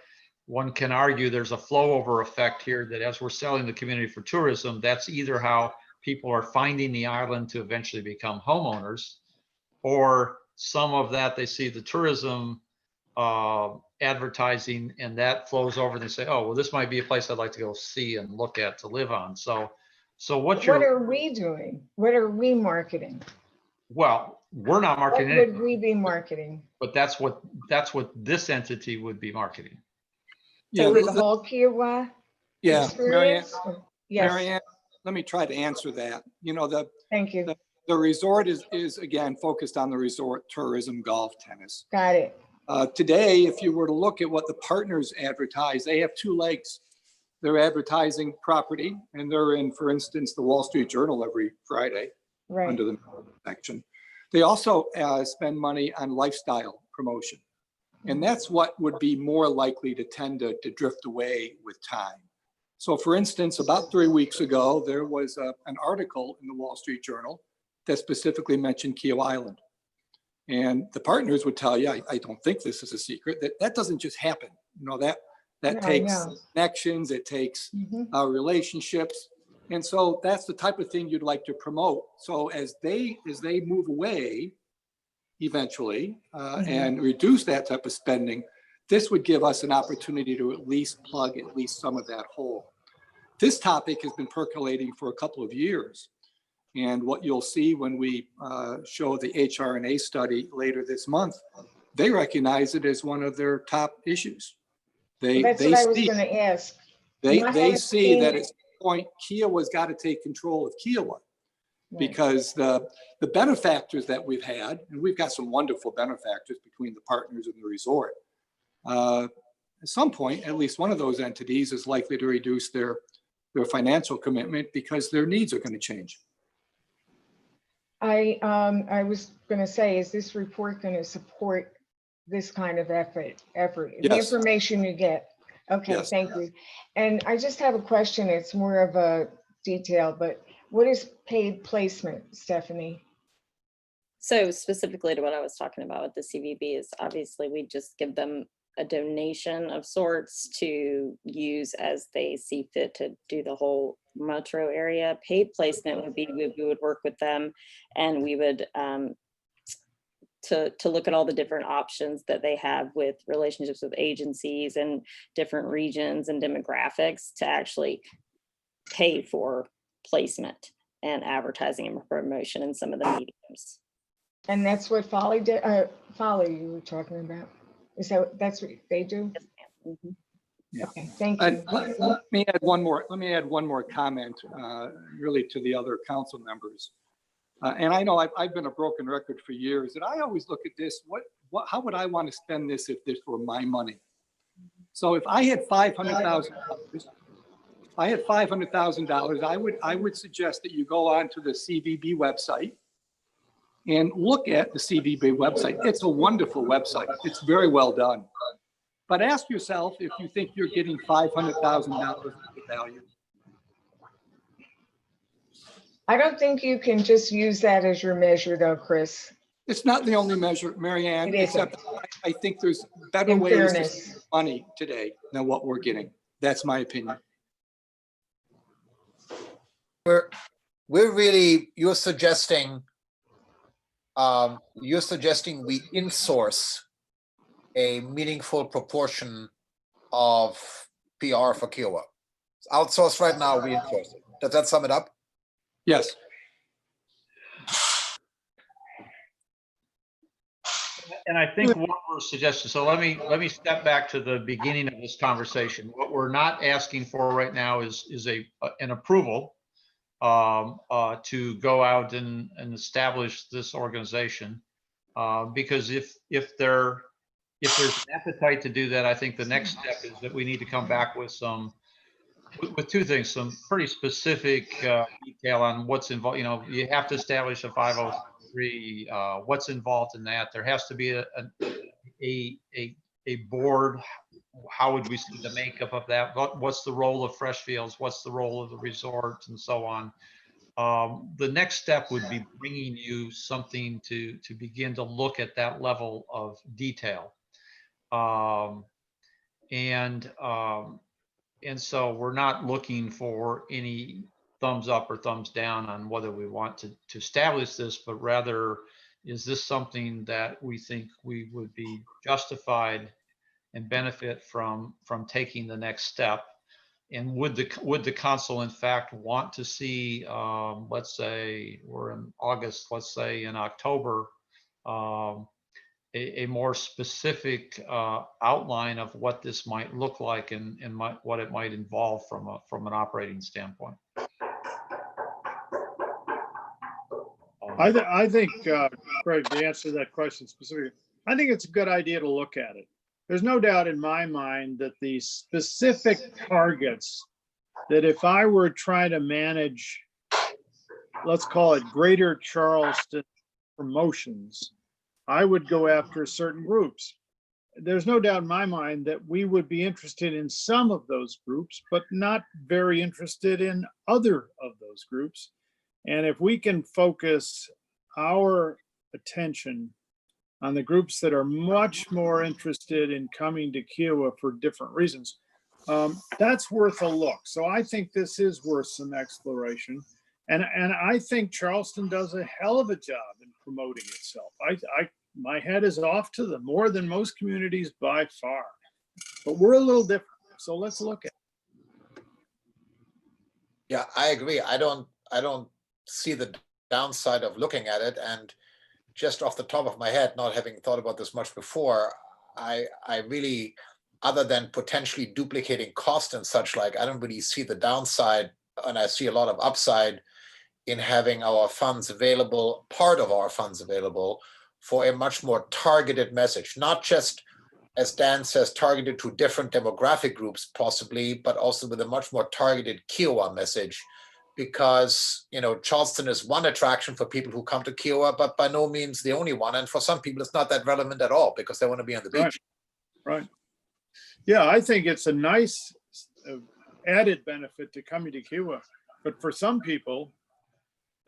one can argue there's a flow over effect here, that as we're selling the community for tourism, that's either how people are finding the island to eventually become homeowners, or some of that they see the tourism advertising and that flows over and they say, oh, well, this might be a place I'd like to go see and look at to live on. So what are we doing? What are we marketing? Well, we're not marketing What would we be marketing? But that's what this entity would be marketing. Yeah, For the whole Kiowa experience? Yes. Marianne, let me try to answer that. Thank you. The resort is again focused on the resort, tourism, golf, tennis. Got it. Today, if you were to look at what the partners advertise, they have two legs. They're advertising property, and they're in, for instance, the Wall Street Journal every Friday under the section. They also spend money on lifestyle promotion. And that's what would be more likely to tend to drift away with time. So for instance, about 3 weeks ago, there was an article in the Wall Street Journal that specifically mentioned Kiowa Island. And the partners would tell you, I don't think this is a secret, that doesn't just happen. That takes connections, it takes relationships. And so that's the type of thing you'd like to promote. So as they move away, eventually, and reduce that type of spending, this would give us an opportunity to at least plug at least some of that hole. This topic has been percolating for a couple of years. And what you'll see when we show the HRNA study later this month, they recognize it as one of their top issues. That's what I was going to ask. They see that at some point, Kiowa's got to take control of Kiowa. Because the benefactors that we've had, and we've got some wonderful benefactors between the partners and the resort, at some point, at least one of those entities is likely to reduce their financial commitment because their needs are going to change. I was going to say, is this report going to support this kind of effort? The information you get. Okay, thank you. And I just have a question. It's more of a detail, but What is paid placement, Stephanie? So specifically to what I was talking about with the CVB is obviously we just give them a donation of sorts to use as they see fit to do the whole metro area. Paid placement would be, we would work with them and we would to look at all the different options that they have with relationships with agencies and different regions and demographics to actually pay for placement and advertising and promotion in some of the mediums. And that's what Folly did, Folly you were talking about. Is that's what they do? Mhm. Yeah. Okay, thank you. Let me add one more comment, really to the other council members. And I know I've been a broken record for years, and I always look at this, how would I want to spend this if this were my money? So if I had $500,000, I would suggest that you go onto the CVB website and look at the CVB website. It's a wonderful website. It's very well done. But ask yourself if you think you're getting $500,000 of value. I don't think you can just use that as your measure though, Chris. It's not the only measure, Mary Ann, It isn't. except I think there's better In ways to fairness. spend money today than what we're getting. That's my opinion. We're really, you're suggesting we insource a meaningful proportion of PR for Kiowa. It's outsourced right now, we insource it. Does that sum it up? Yes. And I think what we're suggesting, so let me step back to the beginning of this conversation. What we're not asking for right now is an approval to go out and establish this organization. Because if there's an appetite to do that, I think the next step is that we need to come back with two things, some pretty specific detail on what's involved. You know, you have to establish a 503, what's involved in that. There has to be a board. How would we see the makeup of that? What's the role of Freshfields? What's the role of the resort, and so on. The next step would be bringing you something to begin to look at that level of detail. And so we're not looking for any thumbs up or thumbs down on whether we want to establish this, but rather, is this something that we think we would be justified and benefit from taking the next step? And would the council in fact want to see, let's say we're in August, let's say in October, a more specific outline of what this might look like and what it might involve from an operating standpoint? I think, Craig, to answer that question specifically, I think it's a good idea to look at it. There's no doubt in my mind that the specific targets that if I were trying to manage, let's call it Greater Charleston promotions, I would go after certain groups. There's no doubt in my mind that we would be interested in some of those groups, but not very interested in other of those groups. And if we can focus our attention on the groups that are much more interested in coming to Kiowa for different reasons, that's worth a look. So I think this is worth some exploration. And I think Charleston does a hell of a job in promoting itself. My head is off to them more than most communities by far, but we're a little different. So let's look at it. Yeah, I agree. I don't see the downside of looking at it. And just off the top of my head, not having thought about this much before, I really, other than potentially duplicating cost and such like, I don't really see the downside, and I see a lot of upside in having our funds available, part of our funds available for a much more targeted message, not just, as Dan says, targeted to different demographic groups possibly, but also with a much more targeted Kiowa message. Because, you know, Charleston is one attraction for people who come to Kiowa, but by no means the only one. And for some people, it's not that relevant at all because they want to be on the beach. Right. Yeah, I think it's a nice added benefit to coming to Kiowa. But for some people,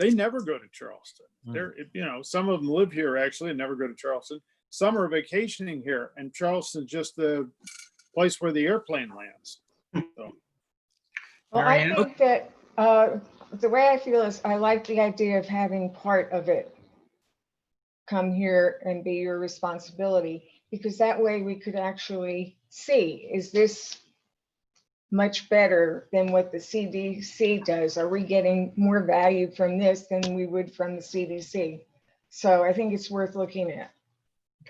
they never go to Charleston. Hmm. They're, you know, some of them live here actually and never go to Charleston. Some are vacationing here, and Charleston's just the place where the airplane lands. So, Well, Mary I Ann? think that the way I feel is I like the idea of having part of it come here and be your responsibility, because that way we could actually see, is this much better than what the CDC does? Are we getting more value from this than we would from the CDC? So I think it's worth looking at.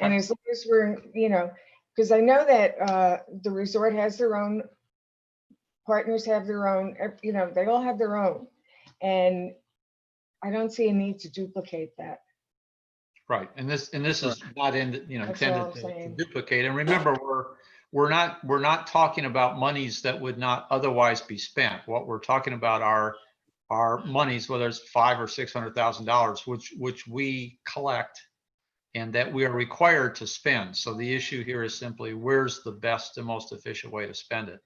And Okay. as long as we're, you know, because I know that the resort has their own, partners have their own, you know, they all have their own. And I don't see a need to duplicate that. Right, and this is not in, you know, That's all I'm intended to saying. duplicate. And remember, we're not talking about monies that would not otherwise be spent. What we're talking about are monies, whether it's $500,000 or $600,000, which we collect and that we are required to spend. So the issue here is simply where's the best and most efficient way to spend it.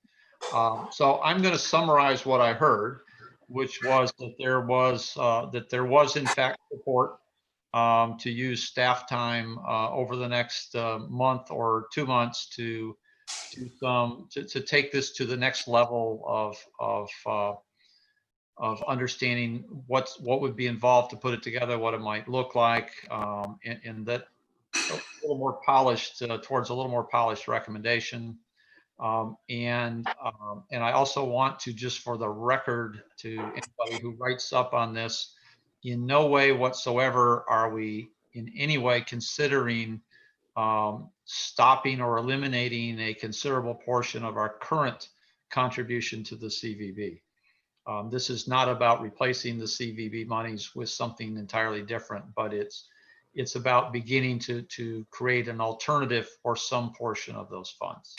So I'm going to summarize what I heard, which was that there was in fact support to use staff time over the next month or 2 months to take this to the next level of understanding what would be involved to put it together, what it might look like, and that a little more polished towards a little more polished recommendation. And I also want to, just for the record, to anybody who writes up on this, in no way whatsoever are we in any way considering stopping or eliminating a considerable portion of our current contribution to the CVB. This is not about replacing the CVB monies with something entirely different, but it's about beginning to create an alternative for some portion of those funds.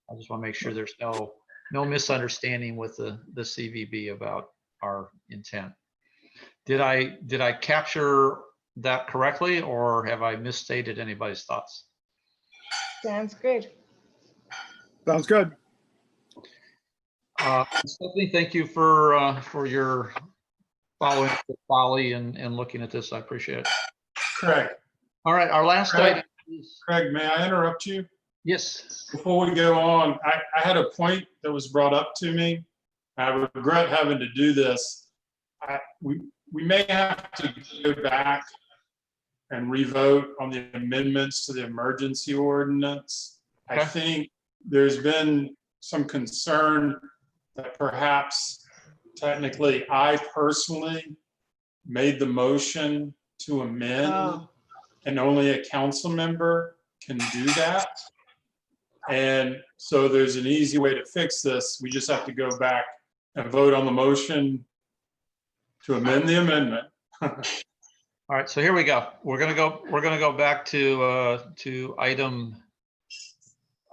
I just want to make sure there's no misunderstanding with the CVB about our intent. Did I capture that correctly, or have I misstated anybody's thoughts? Sounds good. sounds good. Stephanie, thank you for your following with Polly and looking at this. I appreciate it. Craig, All right, our last item is, Craig, may I interrupt you? yes. Before we go on, I had a point that was brought up to me. I regret having to do this. We may have to go back and revote on the amendments to the emergency ordinance. I Okay. think there's been some concern that perhaps technically I personally made the motion to amend, Oh. and only a council member can do that. And so there's an easy way to fix this. We just have to go back and vote on the motion to amend the amendment. All right, so here we go. We're gonna go back to item.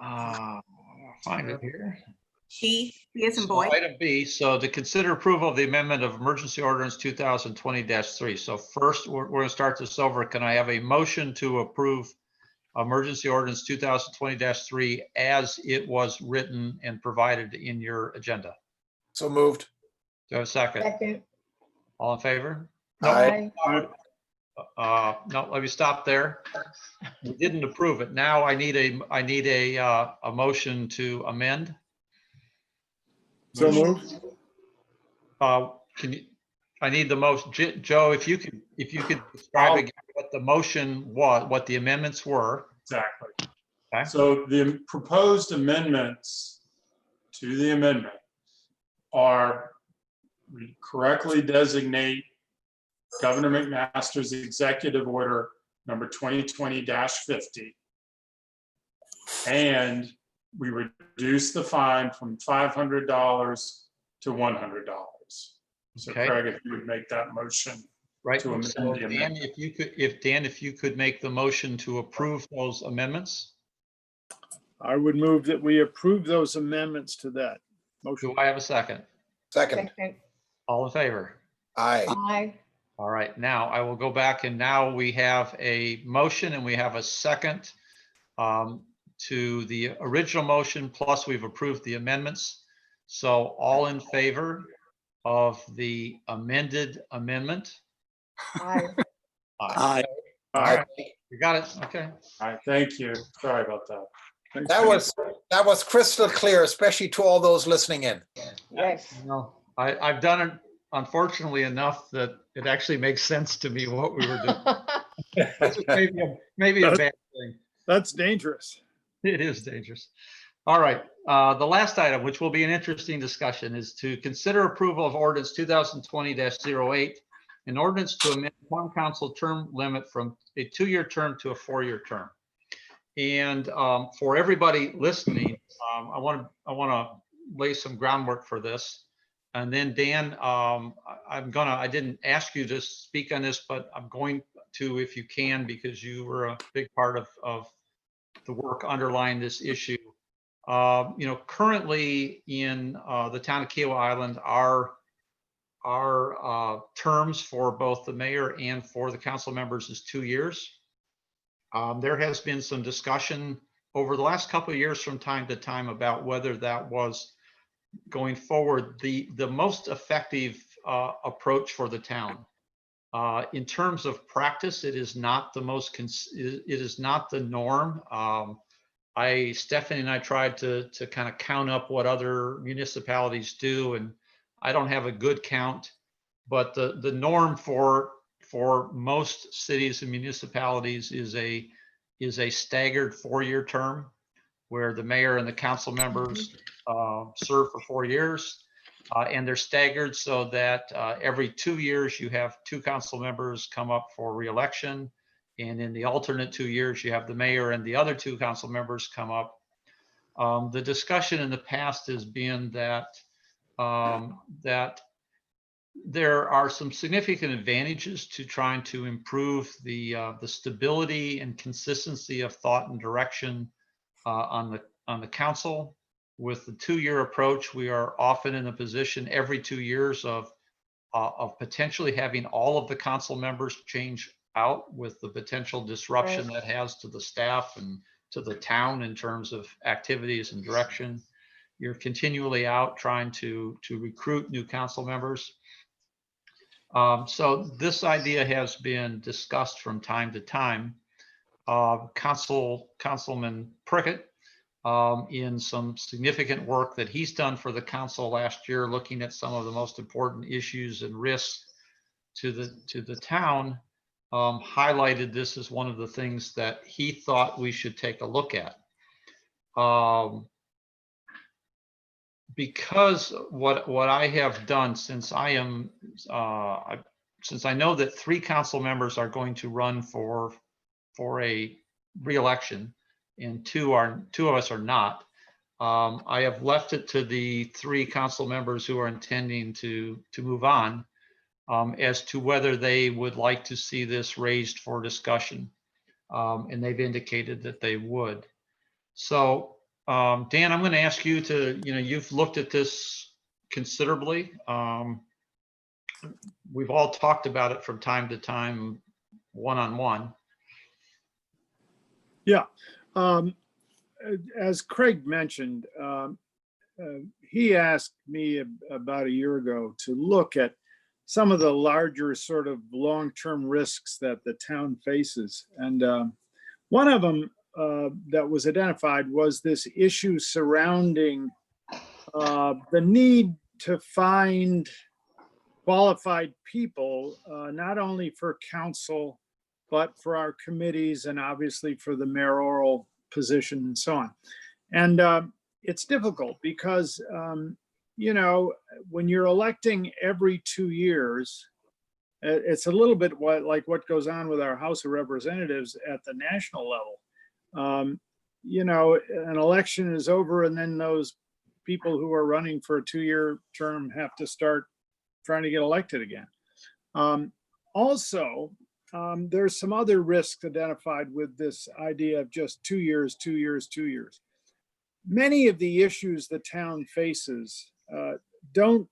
Find it here. B as in So boy. item B. So to consider approval of the amendment of emergency ordinance 2020-3. So first, we're going to start this over. Can I have a motion to approve emergency ordinance 2020-3 as it was written and provided in your agenda? So moved. Do I have a second? Second. All in favor? Aye. No, let me stop there. We didn't approve it. Now I need a motion to amend. So moved. Can you, I need the most, Joe, if you could describe again what the motion was, what the amendments were. Exactly. Okay. So the proposed amendments to the amendment are correctly designate Governor McMaster's executive order number 2020-50. And we reduce the fine from $500 to $100. So Okay. Craig, if you would make that motion. Right. To amend So the Dan, amendment. if you could make the motion to approve those amendments. I would move that we approve those amendments to that motion. Do I have a second? Second. Second. All in favor? Aye. Aye. All right, now I will go back, and now we have a motion and we have a second to the original motion, plus we've approved the amendments. So all in favor of the amended amendment, Aye. Aye. All Aye. right, You got it? Okay. all right, thank you. Sorry about that. Thanks, That Frank. was crystal clear, especially to all those listening in. Yes. No, I've done it unfortunately enough that it actually makes sense to me what we were doing. Which is maybe a bad thing. That's dangerous. It is dangerous. All right. The last item, which will be an interesting discussion, is to consider approval of ordinance 2020-08, an ordinance to amend town council term limit from a 2-year term to a 4-year term. And for everybody listening, I want to lay some groundwork for this. And then Dan, I didn't ask you to speak on this, but I'm going to, if you can, because you were a big part of the work underlying this issue. Currently in the town of Kiowa Island, our terms for both the mayor and for the council members is 2 years. There has been some discussion over the last couple of years from time to time about whether that was going forward the most effective approach for the town. In terms of practice, it is not the most, it is not the norm. Stephanie and I tried to kind of count up what other municipalities do, and I don't have a good count, but the norm for most cities and municipalities is a staggered 4-year term where the mayor and the council members serve for 4 years. And they're staggered so that every 2 years you have 2 council members come up for re-election. And in the alternate 2 years, you have the mayor and the other 2 council members come up. The discussion in the past has been that there are some significant advantages to trying to improve the stability and consistency of thought and direction on the council. With the 2-year approach, we are often in a position every 2 years of potentially having all of the council members change out, with the potential disruption that has to the staff and to the town in terms of activities and direction. You're continually out trying to recruit new council members. So this idea has been discussed from time to time. Councilman Prickett, in some significant work that he's done for the council last year, looking at some of the most important issues and risks to the town, highlighted this as one of the things that he thought we should take a look at. Because what I have done, since I know that 3 council members are going to run for a re-election and two of us are not, I have left it to the 3 council members who are intending to move on as to whether they would like to see this raised for discussion. And they've indicated that they would. So Dan, I'm going to ask you to, you've looked at this considerably. We've all talked about it from time to time, one-on-one. Yeah. As Craig mentioned, he asked me about a year ago to look at some of the larger sort of long-term risks that the town faces. And one of them that was identified was this issue surrounding the need to find qualified people, not only for council, but for our committees and obviously for the mayoral position and so on. And it's difficult because, when you're electing every 2 years, it's a little bit like what goes on with our House of Representatives at the national level. An election is over and then those people who are running for a 2-year term have to start trying to get elected again. Also, there's some other risks identified with this idea of just 2 years, 2 years, 2 years. Many of the issues the town faces don't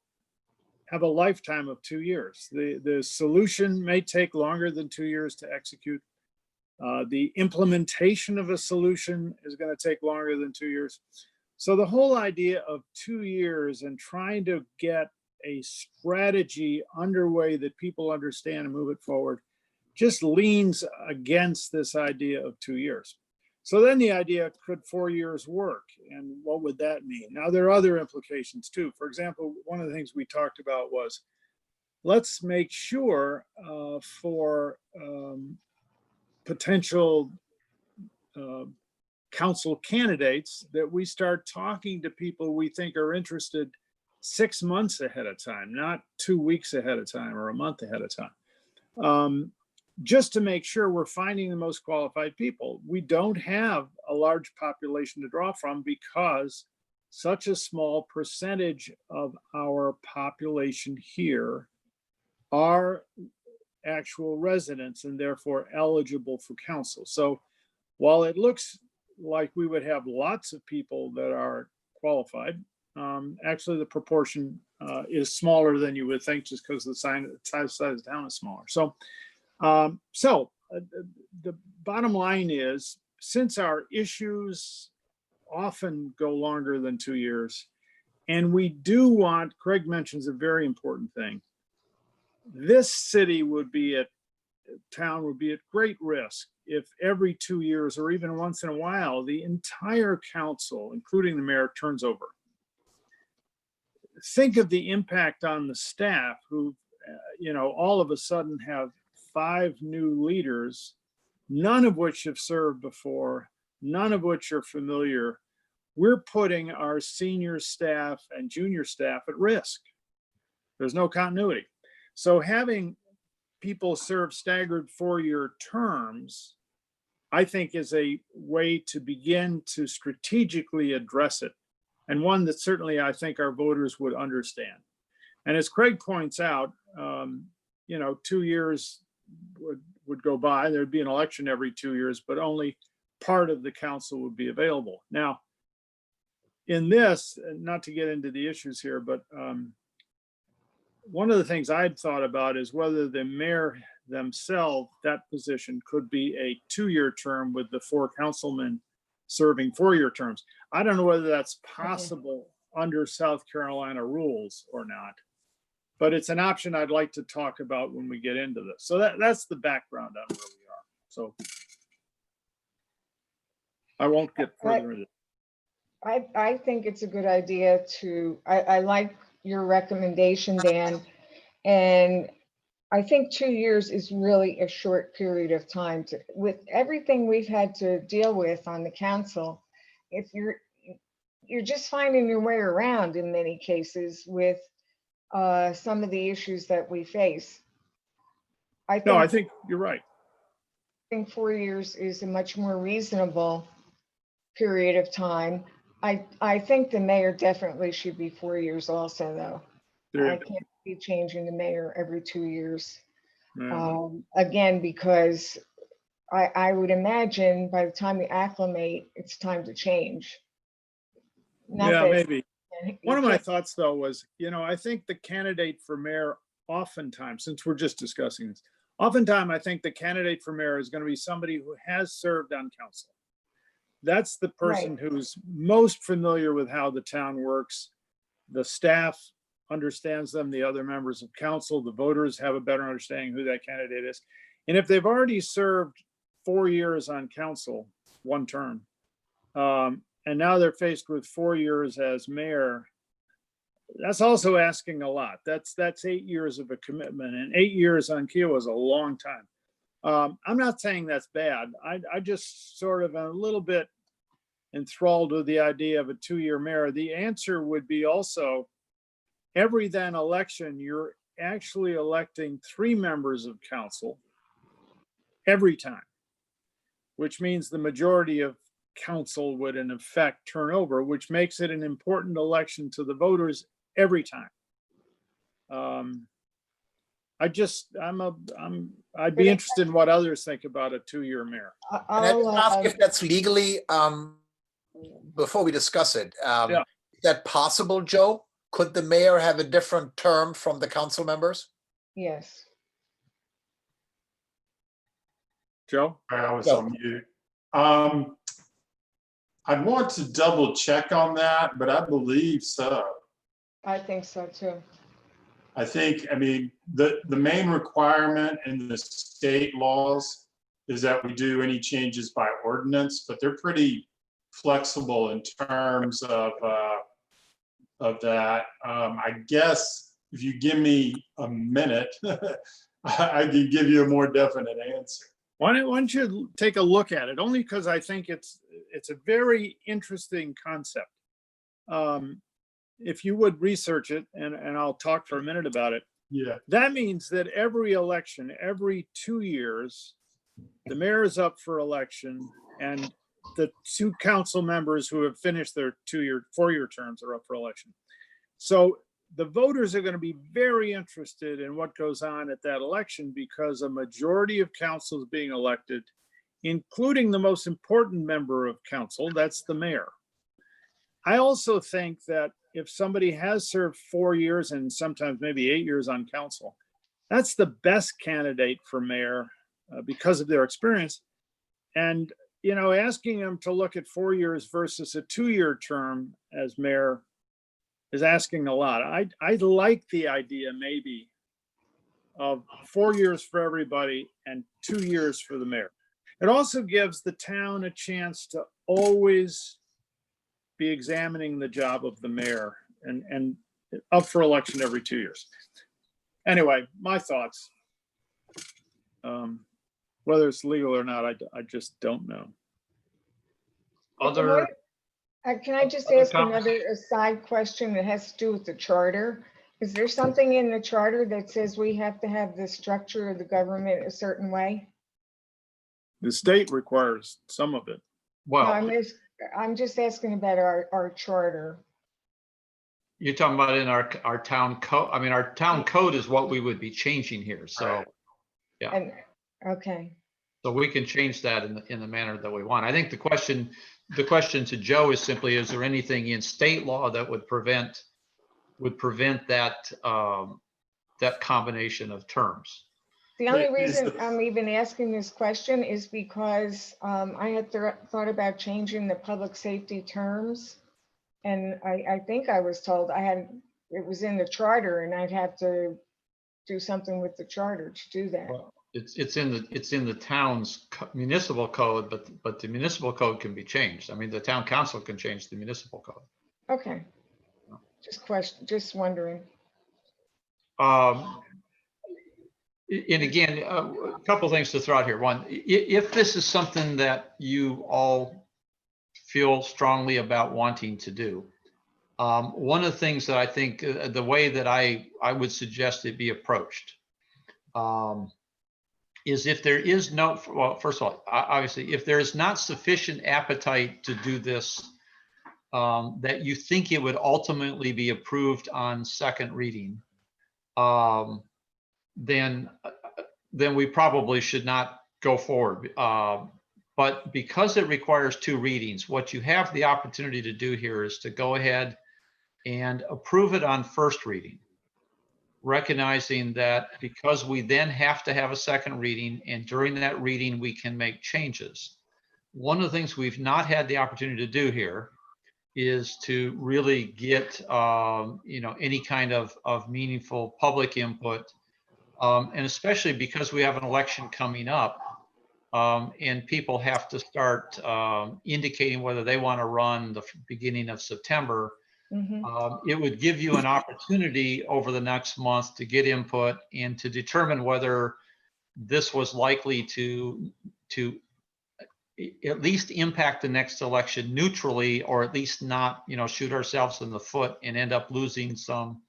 have a lifetime of 2 years. The solution may take longer than 2 years to execute. The implementation of a solution is going to take longer than 2 years. So the whole idea of 2 years and trying to get a strategy underway that people understand and move it forward just leans against this idea of 2 years. So then the idea, could 4 years work? And what would that mean? Now, there are other implications too. For example, one of the things we talked about was, let's make sure for potential council candidates that we start talking to people we think are interested 6 months ahead of time, not 2 weeks ahead of time or a month ahead of time. Just to make sure we're finding the most qualified people. We don't have a large population to draw from because such a small percentage of our population here are actual residents and therefore eligible for council. So while it looks like we would have lots of people that are qualified, actually the proportion is smaller than you would think, just because the size of the town is smaller. So the bottom line is, since our issues often go longer than 2 years, and we do want, Craig mentions a very important thing, this city town would be at great risk if every 2 years or even once in a while, the entire council, including the mayor, turns over. Think of the impact on the staff who, all of a sudden have 5 new leaders, none of which have served before, none of which are familiar. We're putting our senior staff and junior staff at risk. There's no continuity. So having people serve staggered 4-year terms, I think, is a way to begin to strategically address it, and one that certainly I think our voters would understand. And as Craig points out, 2 years would go by. There'd be an election every 2 years, but only part of the council would be available. Now, in this, not to get into the issues here, but one of the things I'd thought about is whether the mayor themselves, that position could be a 2-year term with the 4 councilmen serving 4-year terms. I don't know whether that's possible under South Carolina rules or not, but it's an option I'd like to talk about when we get into this. So that's the background on where we are. So I won't get further into it. I think it's a good idea I like your recommendation, Dan. And I think 2 years is really a short period of time with everything we've had to deal with on the council. If you're just finding your way around in many cases with some of the issues that we face. I think you're right. I think 4 years is a much more reasonable period of time. I think the mayor definitely should be 4 years also, though. I can't be changing the mayor every 2 years. Again, because I would imagine by the time we acclimate, it's time to change. Maybe. One of my thoughts, though, was, I think the candidate for mayor oftentimes, since we're just discussing this, oftentimes I think the candidate for mayor is going to be somebody who has served on council. That's the person who's most familiar with how the town works. The staff understands them, the other members of council, the voters have a better understanding who that candidate is. And if they've already served 4 years on council, 1 term, and now they're faced with 4 years as mayor, that's also asking a lot. That's 8 years of a commitment, and 8 years on Kiowa is a long time. I'm not saying that's bad. I just sort of am a little bit enthralled with the idea of a 2-year mayor. The answer would be also, every then election, you're actually electing 3 members of council every time, which means the majority of council would in effect turn over, which makes it an important election to the voters every time. I'd be interested in what others think about a 2-year mayor. Can I just ask if that's legally, before we discuss it, is that possible, Joe? Could the mayor have a different term from the council members? Yes. Joe? I was on mute. I'd want to double check on that, but I believe so. I think so too. I think, I mean, the main requirement in the state laws is that we do any changes by ordinance, but they're pretty flexible in terms of that. I guess if you give me a minute, I can give you a more definite answer. Why don't you take a look at it? Only because I think it's a very interesting concept. If you would research it, and I'll talk for a minute about it. Yeah. That means that every election, every 2 years, the mayor is up for election, and the 2 council members who have finished their 4-year terms are up for election. So the voters are going to be very interested in what goes on at that election, because a majority of council is being elected, including the most important member of council, that's the mayor. I also think that if somebody has served 4 years and sometimes maybe 8 years on council, that's the best candidate for mayor because of their experience. And, you know, asking them to look at 4 years versus a 2-year term as mayor is asking a lot. I like the idea maybe of 4 years for everybody and 2 years for the mayor. It also gives the town a chance to always be examining the job of the mayor and up for election every 2 years. Anyway, my thoughts. Whether it's legal or not, I just don't know. Other, Can I just Other ask comments? another aside question that has to do with the charter? Is there something in the charter that says we have to have the structure of the government a certain way? The state requires some of it. No, well, I'm just asking about our charter. you're talking about in our town code. I mean, our town code is what we would be changing here. So, yeah. And, okay, So we can change that in the manner that we want. I think the question to Joe is simply, is there anything in state law that would prevent that, that combination of terms? the only Wait, is reason the- I'm even asking this question is because I had thought about changing the public safety terms. And I think I was told it was in the charter and I'd have to do something with the charter to do that. Well, it's in the town's municipal code, but the municipal code can be changed. I mean, the town council can change the municipal code. Okay. Just wondering. And again, a couple of things to throw out here. One, if this is something that you all feel strongly about wanting to do, one of the things that I think the way that I would suggest it be approached is if there is no, well, first of all, obviously, if there is not sufficient appetite to do this, that you think it would ultimately be approved on second reading, then we probably should not go forward. But because it requires 2 readings, what you have the opportunity to do here is to go ahead and approve it on first reading, recognizing that because we then have to have a second reading, and during that reading we can make changes. One of the things we've not had the opportunity to do here is to really get any kind of meaningful public input, and especially because we have an election coming up, and people have to start indicating whether they want to run the beginning of September. It would give you an opportunity over the next month to get input and to determine whether this was likely to at least impact the next election neutrally, or at least not, shoot ourselves in the foot and end up losing some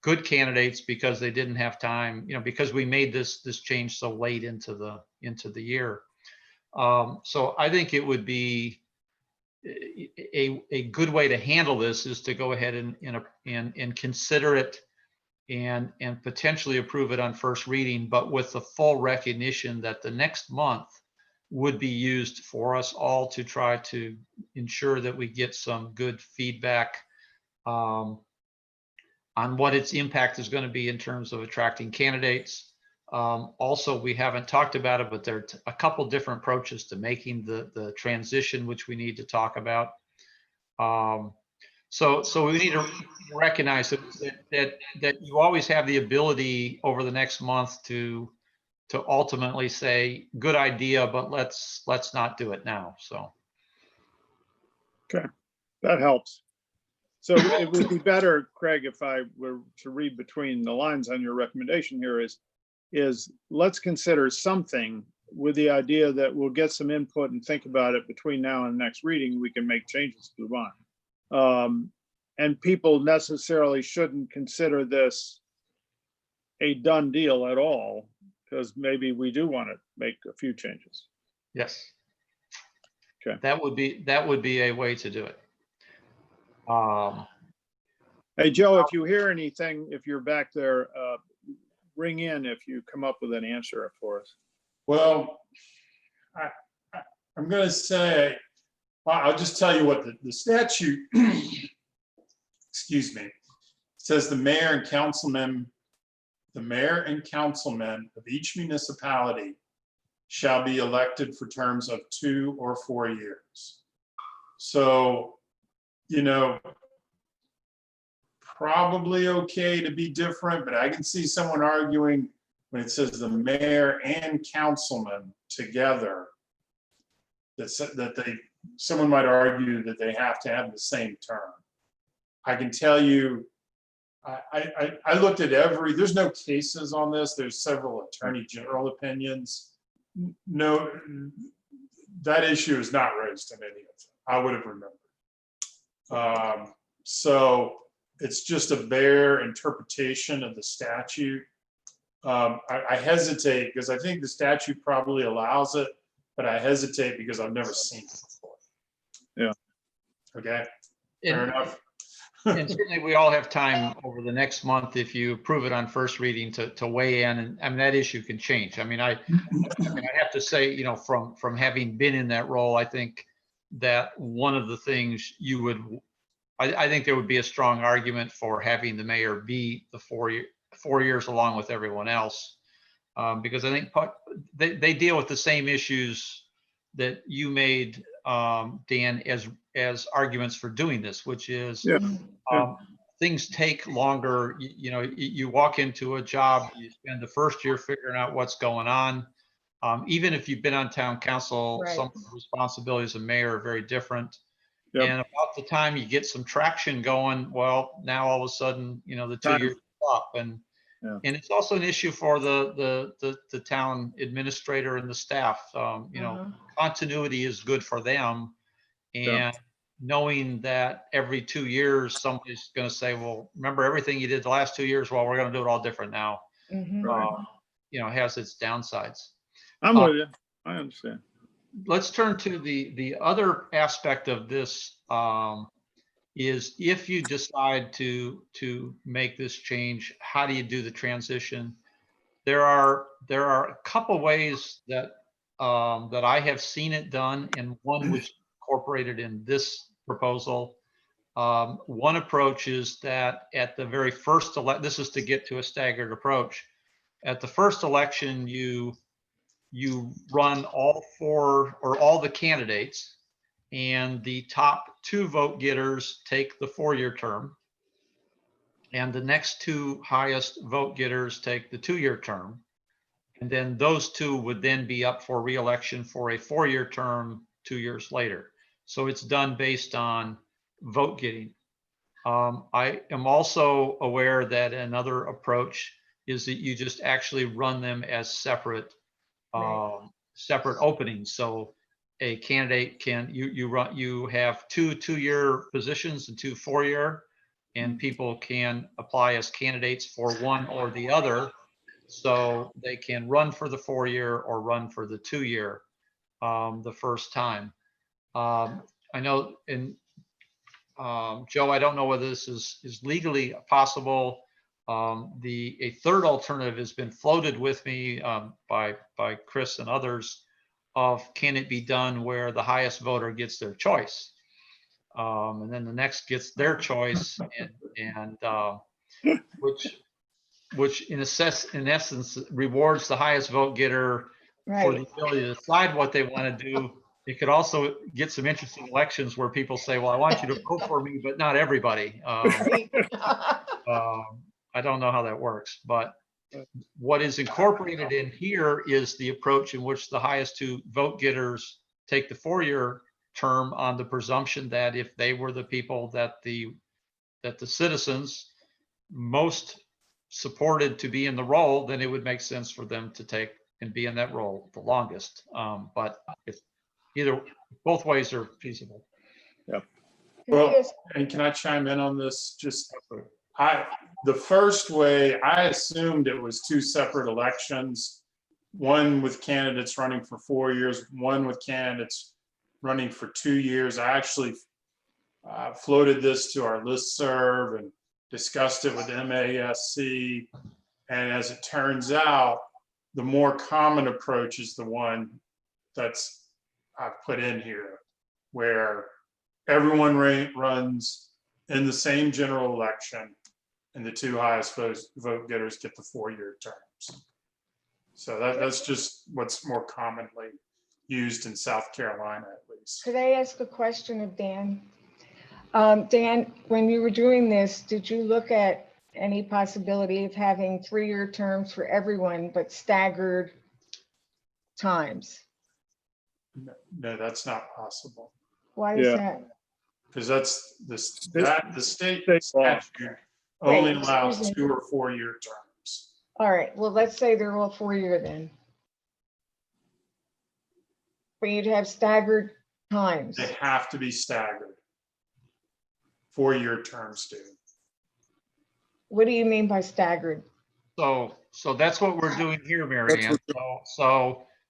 good candidates because they didn't have time, because we made this change so late into the year. So I think it would be a good way to handle this is to go ahead and consider it and potentially approve it on first reading, but with the full recognition that the next month would be used for us all to try to ensure that we get some good feedback on what its impact is going to be in terms of attracting candidates. Also, we haven't talked about it, but there are a couple different approaches to making the transition, which we need to talk about. So we need to recognize that you always have the ability over the next month to ultimately say, good idea, but let's not do it now. So. Okay, that helps. So it would be better, Craig, if I were to read between the lines on your recommendation here is let's consider something with the idea that we'll get some input and think about it between now and next reading. We can make changes to the bond. And people necessarily shouldn't consider this a done deal at all, because maybe we do want to make a few changes. Yes. Okay. That would be a way to do it. Hey, Joe, if you hear anything, if you're back there, ring in if you come up with an answer for us. Well, I'm going to say, I'll just tell you what the statute, excuse me, says the mayor and councilmen of each municipality shall be elected for terms of 2 or 4 years. So, you know, probably okay to be different, but I can see someone arguing when it says the mayor and councilman together, someone might argue that they have to have the same term. I can tell you, I looked at there's no cases on this. There's several attorney general opinions. No, that issue is not raised in any of them. I would have remembered. So it's just a bare interpretation of the statute. I hesitate because I think the statute probably allows it, but I hesitate because I've never seen it before. Yeah. Okay, fair enough. And certainly we all have time over the next month, if you approve it on first reading, to weigh in. And I mean, that issue can change. I mean, I have to say, you know, from having been in that role, I think that one of the things I think there would be a strong argument for having the mayor be the 4 years along with everyone else. Because I think they deal with the same issues that you made, Dan, as arguments for doing this, which is things take longer. You walk into a job, you spend the first year figuring out what's going on. Even if you've been on town council, Right. some of the responsibilities of mayor are very different. Yep. And about the time you get some traction going, well, now all of a sudden, the 2 years up. And it's also an issue for the town administrator and the staff. Continuity is good for them. And knowing that every 2 years, somebody's going to say, well, remember everything you did the last 2 years? Well, we're going to do it all different now. Has its downsides. I'm with you. I understand. Let's turn to the other aspect of this, is if you decide to make this change, how do you do the transition? There are a couple ways that I have seen it done, and one which incorporated in this proposal. One approach is that at the very first this is to get to a staggered approach. At the first election, you run all 4 or all the candidates, and the top 2 vote getters take the 4-year term, and the next 2 highest vote getters take the 2-year term, and then those 2 would then be up for re-election for a 4-year term 2 years later. So it's done based on vote getting. I am also aware that another approach is that you just actually run them as separate openings. So a candidate you have 2 2-year positions and 2 4-year, and people can apply as candidates for one or the other. So they can run for the 4-year or run for the 2-year the first time. I know Joe, I don't know whether this is legally possible. A third alternative has been floated with me by Chris and others of, can it be done where the highest voter gets their choice, and then the next gets their choice, and which in essence rewards the highest vote getter for the ability to decide what they want to do, it could also get some interesting elections where people say, well, I want you to vote for me, but not everybody. I don't know how that works, but what is incorporated in here is the approach in which the highest two vote getters take the 4-year term on the presumption that if they were the people that the citizens most supported to be in the role, then it would make sense for them to take and be in that role the longest. But if both ways are feasible. Well, and can I chime in on this? Just, the first way, I assumed it was 2 separate elections, one with candidates running for 4 years, one with candidates running for 2 years. I actually floated this to our listserv and discussed it with MASC. And as it turns out, the more common approach is the one that's I've put in here, where everyone runs in the same general election and the 2 highest vote getters get the 4-year terms. So that's just what's more commonly used in South Carolina, at least. Could I ask a question of Dan? Dan, when you were doing this, did you look at any possibility of having 3-year terms for everyone, but staggered times? No, that's not possible. Why is Yeah. that? Because that's the state statute only allows 2 or 4-year terms. All right, well, let's say they're all 4-year then. But you'd have staggered times. They have to be staggered. 4-year terms do. What do you mean by staggered? So that's what we're doing here, Mary Ann.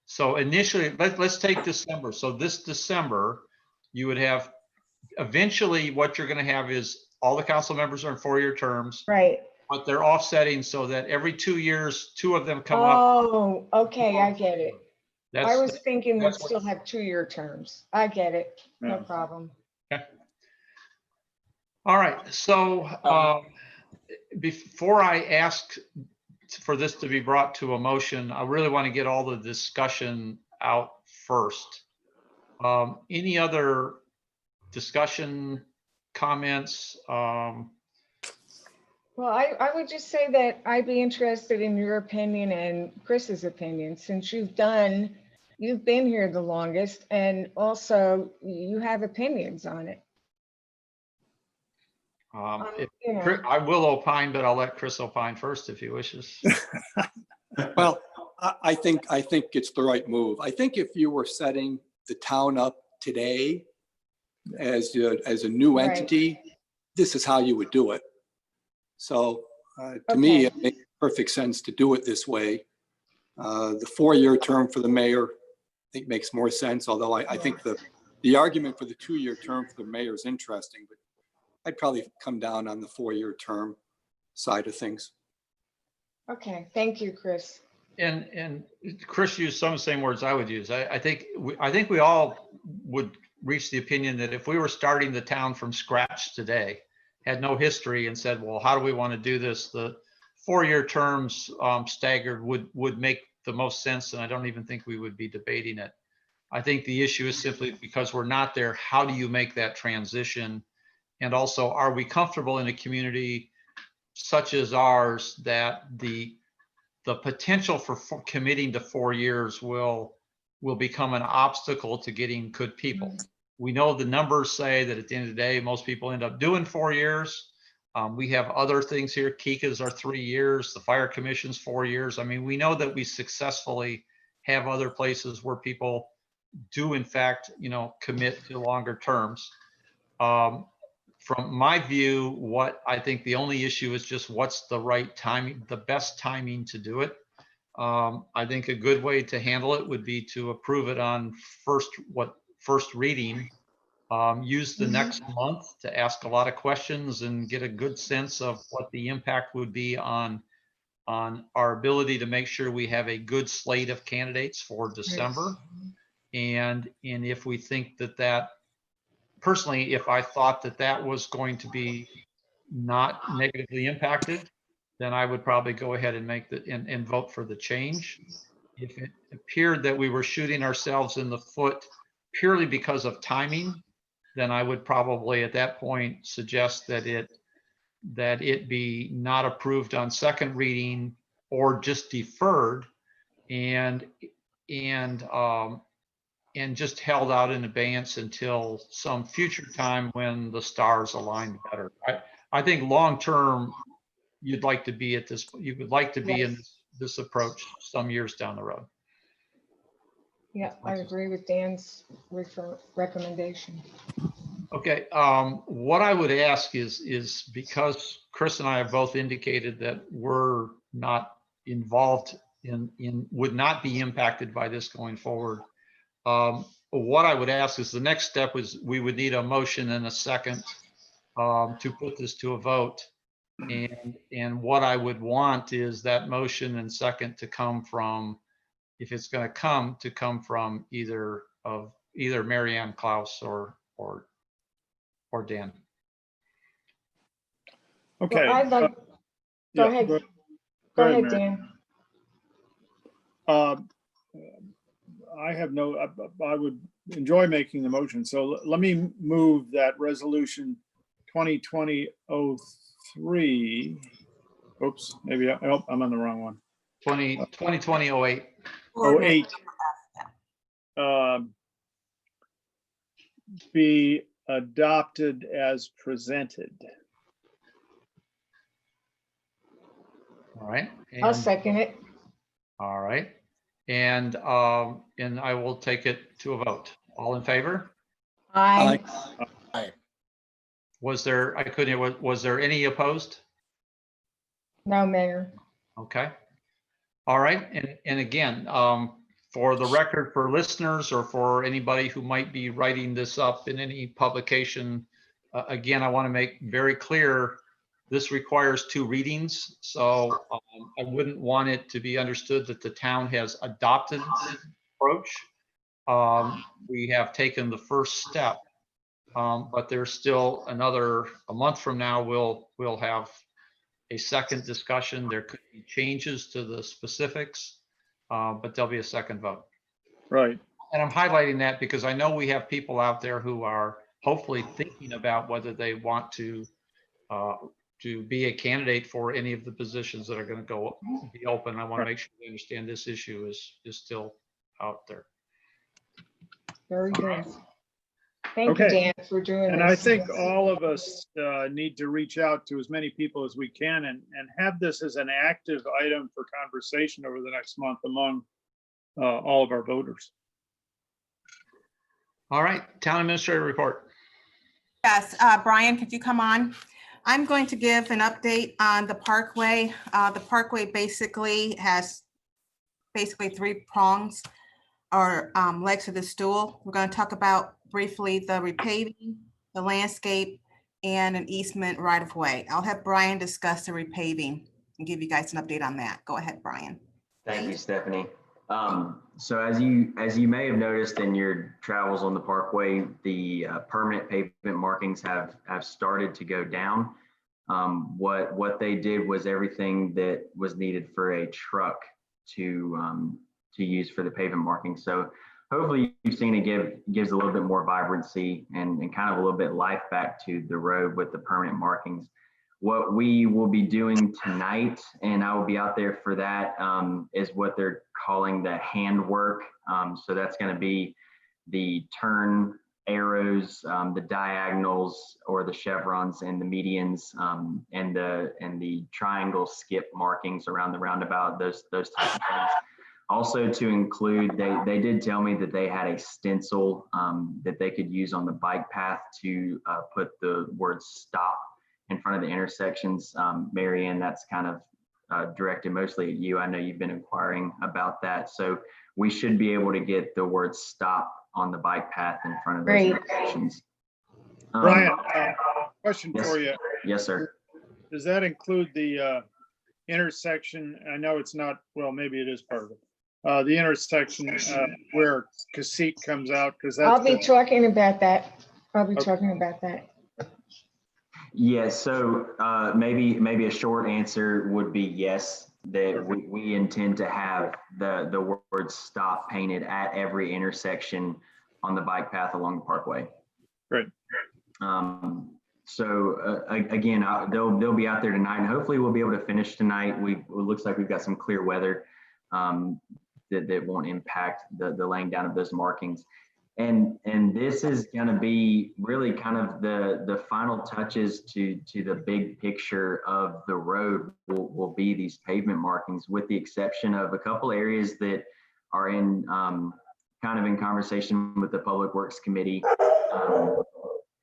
So initially, let's take December. So this December, you would have, eventually what you're going to have is all the council members are in 4-year terms. Right. But they're offsetting so that every 2 years, 2 of them come up. Oh, okay, I get it. I was thinking we'd that's what- still have 2-year terms. I get it, no Yeah. problem. All right, so before I ask for this to be brought to a motion, I really want to get all the discussion out first. Any other discussion, comments? Well, I would just say that I'd be interested in your opinion and Chris's opinion, since you've been here the longest, and also you have opinions on it. You know. I will opine, but I'll let Chris opine first if he wishes. Well, I think it's the right move. I think if you were setting the town up today as a new Right. entity, this is how you would do it. So to me, Okay. it makes perfect sense to do it this way. The 4-year term for the mayor, I think makes more sense, although I think the argument for the 2-year term for the mayor is interesting, but I'd probably come down on the 4-year term side of things. Okay, thank you, Chris. And Chris used some of the same words I would use. I think we all would reach the opinion that if we were starting the town from scratch today, had no history, and said, well, how do we want to do this? The 4-year terms staggered would make the most sense, and I don't even think we would be debating it. I think the issue is simply because we're not there, how do you make that transition? And also, are we comfortable in a community such as ours that the potential for committing to 4 years will become an obstacle to getting good people? We know the numbers say that at the end of the day, most people end up doing 4 years. We have other things here. Kika's are 3 years. The fire commission's 4 years. I mean, we know that we successfully have other places where people do in fact, commit to longer terms. From my view, what I think the only issue is just what's the right timing, the best timing to do it. I think a good way to handle it would be to approve it on first reading. Use the next month to ask a lot of questions and get a good sense of what the impact would be on our ability to make sure we have a good slate of candidates for December. And if we think that personally, if I thought that was going to be not negatively impacted, then I would probably go ahead and make and vote for the change. If it appeared that we were shooting ourselves in the foot purely because of timing, then I would probably at that point suggest that it be not approved on second reading or just deferred and just held out in abeyance until some future time when the stars aligned better. I think long-term, you would like to be in this approach some years down the road. Yeah, I agree with Dan's recommendation. Okay, what I would ask is because Chris and I have both indicated that we're not involved would not be impacted by this going forward. What I would ask is the next step was we would need a motion and a second to put this to a vote. And what I would want is that motion and second to come from, if it's going to come from either Mary Ann Klaus or Dan. Okay. Well, I'd like, go ahead. Go ahead, Dan. I would enjoy making the motion. So let me move that resolution 2020-03. Oops, maybe I'm on the wrong one. 2020-08. 08. Be adopted as presented. All right. I'll second it. All right. And I will take it to a vote. All in favor? Aye. Was there any opposed? No, Mayor. Okay. All right. And again, for the record, for listeners or for anybody who might be writing this up in any publication, again, I want to make very clear, this requires 2 readings. So I wouldn't want it to be understood that the town has adopted this approach. We have taken the first step, but there's still a month from now, we'll have a second discussion. There could be changes to the specifics, but there'll be a second vote. Right. And I'm highlighting that because I know we have people out there who are hopefully thinking about whether they want to be a candidate for any of the positions that are going to be open. I want to make sure they understand this issue is still out there. Very good. Thank Okay. you, Dan, for doing And this. I think all of us need to reach out to as many people as we can and have this as an active item for conversation over the next month among all of our voters. All right, town administrator report. Yes, Brian, could you come on? I'm going to give an update on the Parkway. The Parkway basically has 3 prongs or legs of the stool. We're going to talk about briefly the repaving, the landscape, and an easement right of way. I'll have Brian discuss the repaving and give you guys an update on that. Go ahead, Brian. Thank you, Stephanie. So as you may have noticed in your travels on the Parkway, the permanent pavement markings have started to go down. What they did was everything that was needed for a truck to use for the pavement marking. So hopefully you've seen it gives a little bit more vibrancy and kind of a little bit life back to the road with the permanent markings. What we will be doing tonight, and I will be out there for that, is what they're calling the handwork. So that's going to be the turn arrows, the diagonals or the chevrons and the medians, and the triangle skip markings around the roundabout, those types of things. Also to include, they did tell me that they had a stencil that they could use on the bike path to put the word stop in front of the intersections. Mary Ann, that's kind of directed mostly at you. I know you've been inquiring about that. So we should be able to get the word stop on the bike path in front of those intersections. Brian, question for you. Yes, sir. Does that include the intersection? I know it's not, well, maybe it is part of it. The intersection where Casette comes out, because I'll be talking about that. Talking about that. Yes, so maybe a short answer would be yes, that we intend to have the word stop painted at every intersection on the bike path along the parkway. Great. Again, they'll be out there tonight, and hopefully we'll be able to finish tonight. It looks like we've got some clear weather that won't impact the laying down of those markings. And this is going to be really kind of the final touches to the big picture of the road will be these pavement markings, with the exception of a couple areas that are in kind of in conversation with the Public Works Committee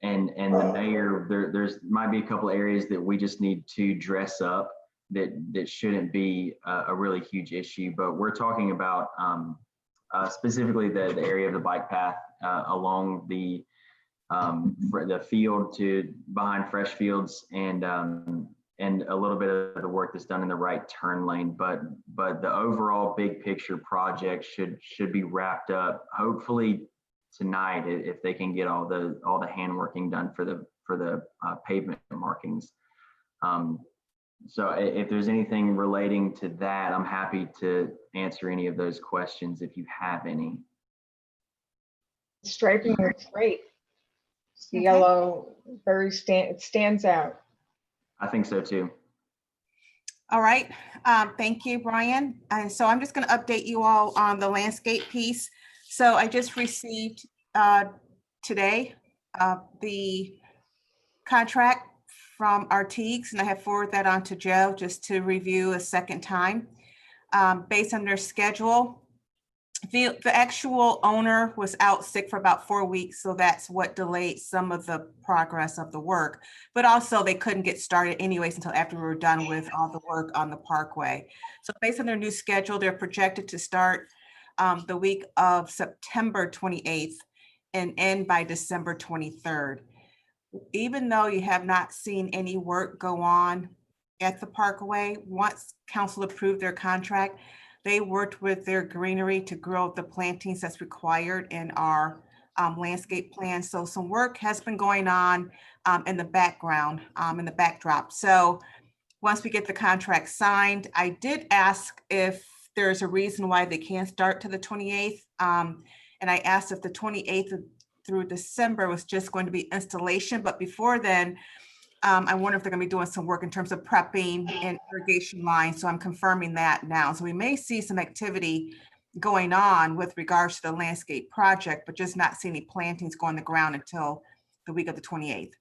and the mayor. There's might be a couple areas that we just need to dress up that shouldn't be a really huge issue, but we're talking about specifically the area of the bike path along the field to behind Fresh Fields, and a little bit of the work that's done in the right turn lane. But the overall big picture project should be wrapped up hopefully tonight, if they can get all the hand working done for the pavement markings. So if there's anything relating to that, I'm happy to answer any of those questions if you have any. Striping looks great. The Okay. yellow it stands out. I think so too. All right, thank you, Brian. And so I'm just going to update you all on the landscape piece. So I just received today the contract from Artigues, and I have forwarded that on to Joe just to review a second time. Based on their schedule, the actual owner was out sick for about 4 weeks, so that's what delayed some of the progress of the work. But also they couldn't get started anyways until after we were done with all the work on the parkway. So based on their new schedule, they're projected to start the week of September 28th and end by December 23rd. Even though you have not seen any work go on at the parkway, once council approved their contract, they worked with their greenery to grow the plantings that's required in our landscape plan. So some work has been going on in the background, in the backdrop. So once we get the contract signed, I did ask if there's a reason why they can't start to the 28th. And I asked if the 28th through December was just going to be installation, but before then, I wonder if they're going to be doing some work in terms of prepping and irrigation lines. So I'm confirming that now. So we may see some activity going on with regards to the landscape project, but just not see any plantings go on the ground until the week of the 28th.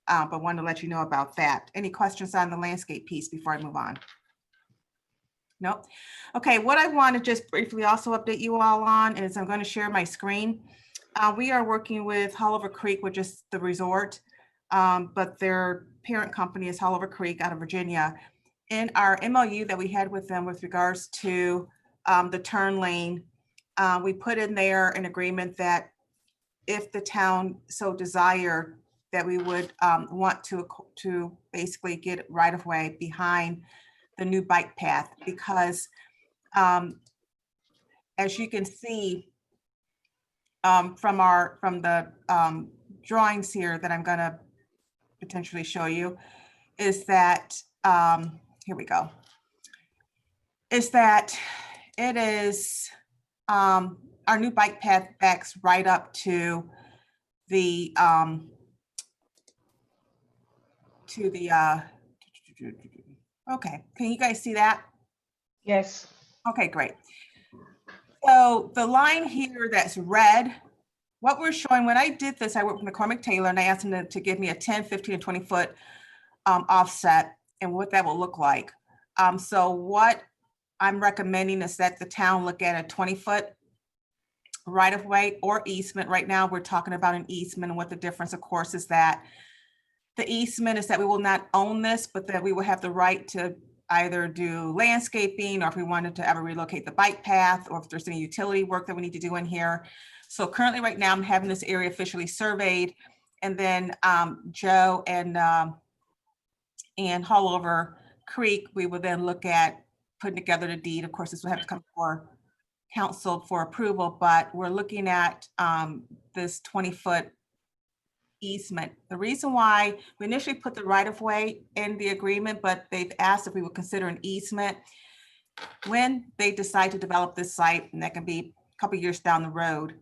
But wanted to let you know about that. Any questions on the landscape piece before I move on? Nope. Okay, what I want to just briefly also update you all on is I'm going to share my screen. We are working with Oliver Creek, which is the resort, but their parent company is Oliver Creek out of Virginia. In our MOU that we had with them with regards to the turn lane, we put in there an agreement that if the town so desired, that we would want to basically get right of way behind the new bike path, because as you can see, from the drawings here that I'm going to potentially show you, is that here we go. Is that it is our new bike path backs right up to the okay, can you guys see that? Yes. Okay, great. So the line here that's red, what we're showing, when I did this, I worked with McCormick Taylor and I asked him to give me a 10, 15, and 20 foot offset and what that will look like. So what I'm recommending is that the town look at a 20-foot right of way or easement. Right now, we're talking about an easement, and what the difference, of course, is that the easement is that we will not own this, but that we will have the right to either do landscaping, or if we wanted to ever relocate the bike path, or if there's any utility work that we need to do in here. So currently right now I'm having this area officially surveyed, and then Joe and Hullover Creek, we will then look at putting together the deed. Of course, this will have to come before council for approval, but we're looking at this 20-foot easement. The reason why we initially put the right of way in the agreement, but they've asked if we would consider an easement when they decide to develop this site, and that can be a couple years down the road.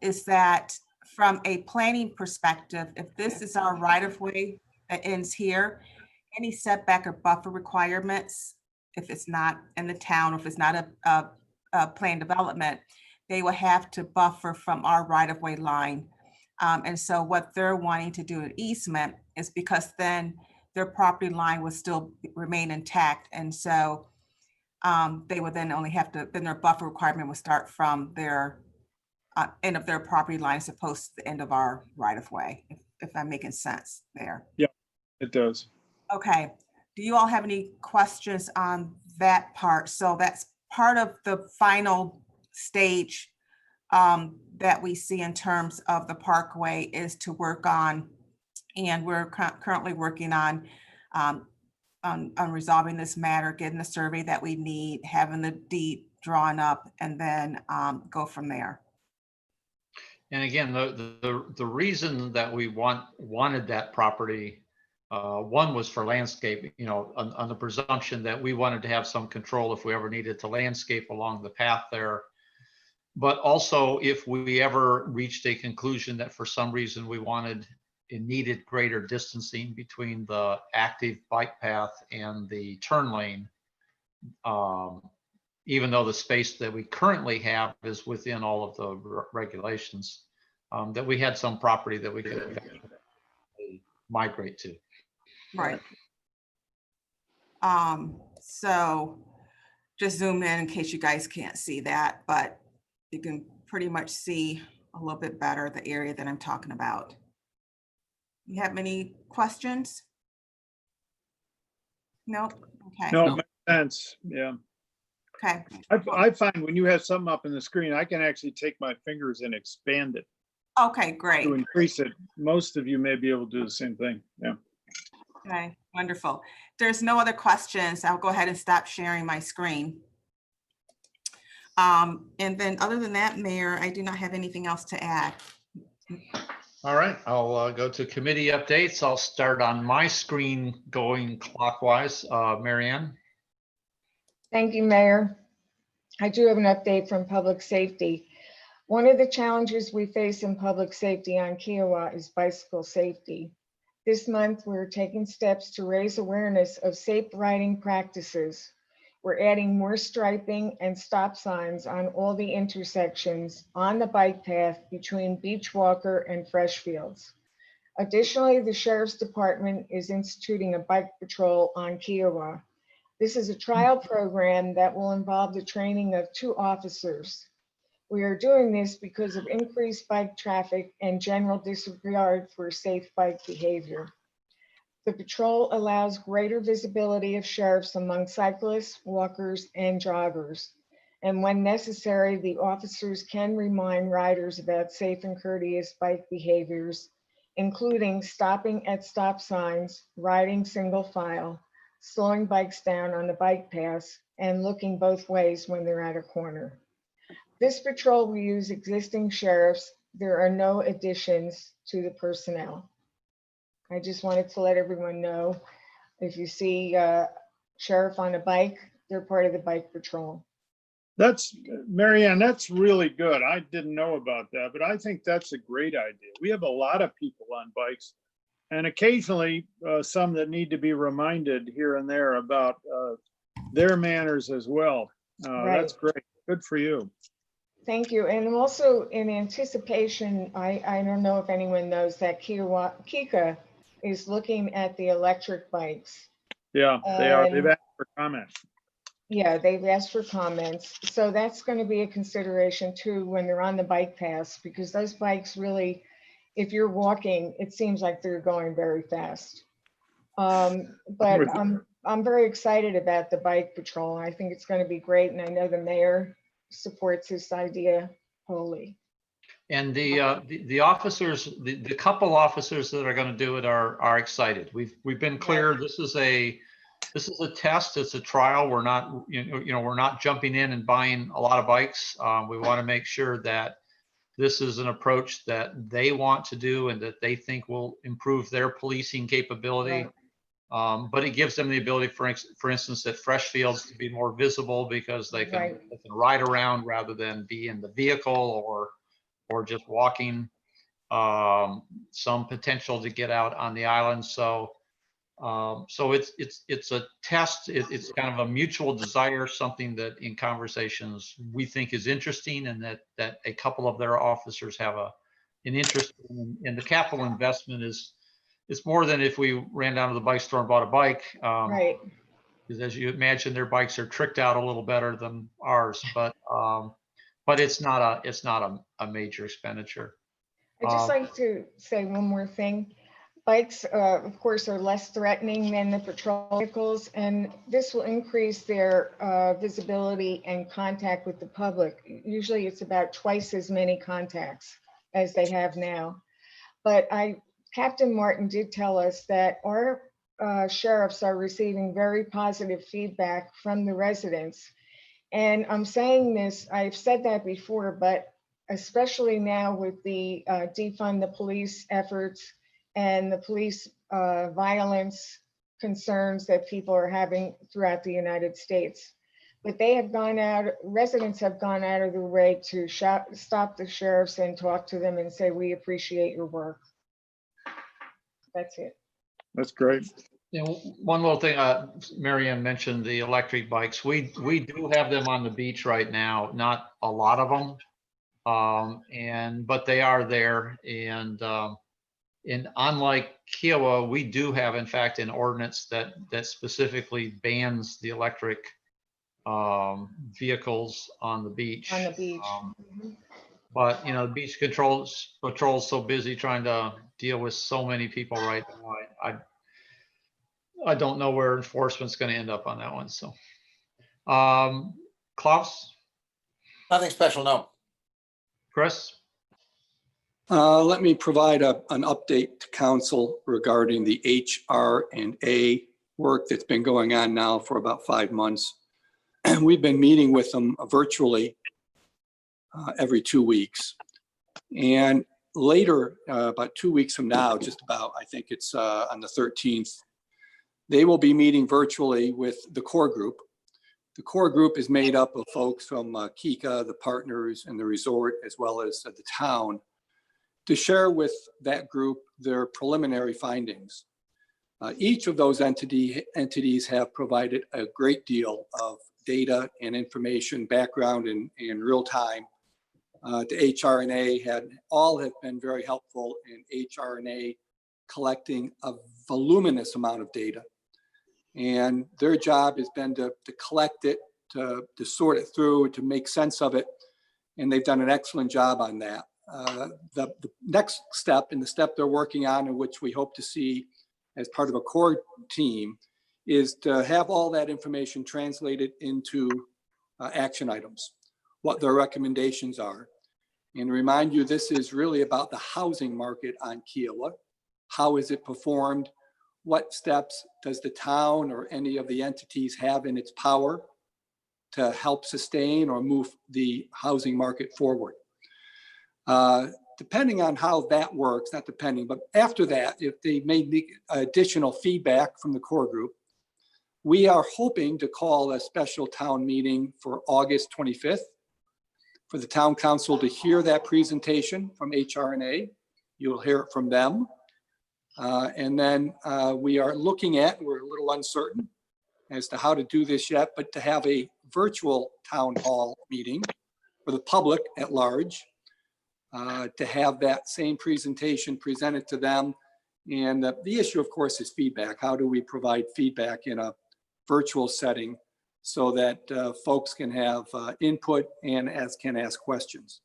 is that from a planning perspective, if this is our right of way that ends here, any setback or buffer requirements, if it's not in the town, if it's not a planned development, they will have to buffer from our right of way line. And so what they're wanting to do in easement is because then their property line will still remain intact. And so they would then only have to, then their buffer requirement would start from their end of their property line as opposed to the end of our right of way, if I'm making sense there. Yeah, it does. Okay, do you all have any questions on that part? So that's part of the final stage that we see in terms of the parkway is to work on, and we're currently working on resolving this matter, getting the survey that we need, having the deed drawn up, and then go from there. And again, the reason that we wanted that property, one was for landscape, you know, on the presumption that we wanted to have some control if we ever needed to landscape along the path there. But also if we ever reached a conclusion that for some reason we wanted and needed greater distancing between the active bike path and the turn lane, even though the space that we currently have is within all of the regulations, that we had some property that we could eventually migrate to. Right. So just zoom in case you guys can't see that, but you can pretty much see a little bit better the area that I'm talking about. You have any questions? No? Okay. No, it makes sense. Yeah. Okay. I find when you have something up in the screen, I can actually take my fingers and expand it Okay, great. to increase it. Most of you may be able to do the same thing. Yeah. Okay, wonderful. There's no other questions. I'll go ahead and stop sharing my screen. And then other than that, Mayor, I do not have anything else to add. All right, I'll go to committee updates. I'll start on my screen going clockwise. Marianne? Thank you, Mayor. I do have an update from public safety. One of the challenges we face in public safety on Kiowa is bicycle safety. This month, we're taking steps to raise awareness of safe riding practices. We're adding more striping and stop signs on all the intersections on the bike path between Beach Walker and Freshfields. Additionally, the Sheriff's Department is instituting a bike patrol on Kiowa. This is a trial program that will involve the training of 2 officers. We are doing this because of increased bike traffic and general disregard for safe bike behavior. The patrol allows greater visibility of sheriffs among cyclists, walkers, and joggers. And when necessary, the officers can remind riders about safe and courteous bike behaviors, including stopping at stop signs, riding single file, slowing bikes down on the bike paths, and looking both ways when they're at a corner. This patrol will use existing sheriffs. There are no additions to the personnel. I just wanted to let everyone know, if you see sheriff on a bike, they're part of the bike patrol. That's, Marianne, that's really good. I didn't know about that, but I think that's a great idea. We have a lot of people on bikes and occasionally some that need to be reminded here and there about their manners as well. That's great. Good for you. Thank you. And also in anticipation, I don't know if anyone knows that Kika is looking at the electric bikes. Yeah, they are. They've asked for comments. Yeah, they've asked for comments. So that's going to be a consideration too when they're on the bike paths, because those bikes really, if you're walking, it seems like they're going very fast. But I'm very excited about the bike patrol. I think it's going to be great. And I know the mayor supports this idea wholly. And the officers, the couple officers that are going to do it are excited. We've been clear. This is a test. It's a trial. We're not we're not jumping in and buying a lot of bikes. We want to make sure that this is an approach that they want to do and that they think will improve their policing capability. Right. But it gives them the ability, for instance, at Freshfields to be more visible because they can ride around rather than be in the vehicle or or just walking. Some potential to get out on the island. So it's a test. It's kind of a mutual desire, something that in conversations we think is interesting, and that a couple of their officers have an interest in. And the capital investment is, it's more than if we ran down to the bike store and bought a bike. Right. Because as you imagine, their bikes are tricked out a little better than ours, but it's not a major expenditure. I'd just like to say one more thing. Bikes, of course, are less threatening than the patrol vehicles, and this will increase their visibility and contact with the public. Usually it's about twice as many contacts as they have now. But Captain Martin did tell us that our sheriffs are receiving very positive feedback from the residents. And I'm saying this, I've said that before, but especially now with the defund the police efforts and the police violence concerns that people are having throughout the United States. But they have gone out, residents have gone out of their way to stop the sheriffs and talk to them and say, we appreciate your work. That's it. That's great. You know, one little thing, Marianne mentioned the electric bikes. We do have them on the beach right now, not a lot of them. But they are there, and unlike Kiowa, we do have, in fact, an ordinance that specifically bans the electric vehicles on the beach. On the beach. But you know, the beach patrol's so busy trying to deal with so many people right now. I don't know where enforcement's going to end up on that one. So, Klaus, Nothing special, no. Chris. Let me provide an update to council regarding the HR&A work that's been going on now for about 5 months. We've been meeting with them virtually every 2 weeks. And later, about 2 weeks from now, just about, I think it's on the 13th, they will be meeting virtually with the core group. The core group is made up of folks from Kika, the partners, and the resort, as well as the town, to share with that group their preliminary findings. Each of those entities have provided a great deal of data and information, background in real time. The HR&A all have been very helpful in HR&A collecting a voluminous amount of data. And their job has been to collect it, to sort it through, to make sense of it. And they've done an excellent job on that. The next step, and the step they're working on, and which we hope to see as part of a core team, is to have all that information translated into action items, what their recommendations are. And remind you, this is really about the housing market on Kiowa. How is it performed? What steps does the town or any of the entities have in its power to help sustain or move the housing market forward? Depending on how that works, not depending, but after that, if they may need additional feedback from the core group, we are hoping to call a special town meeting for August 25th for the town council to hear that presentation from HR&A. You'll hear it from them. And then we are looking at, we're a little uncertain as to how to do this yet, but to have a virtual town hall meeting for the public at large, to have that same presentation presented to them. And the issue, of course, is feedback. How do we provide feedback in a virtual setting so that folks can have input and can ask questions?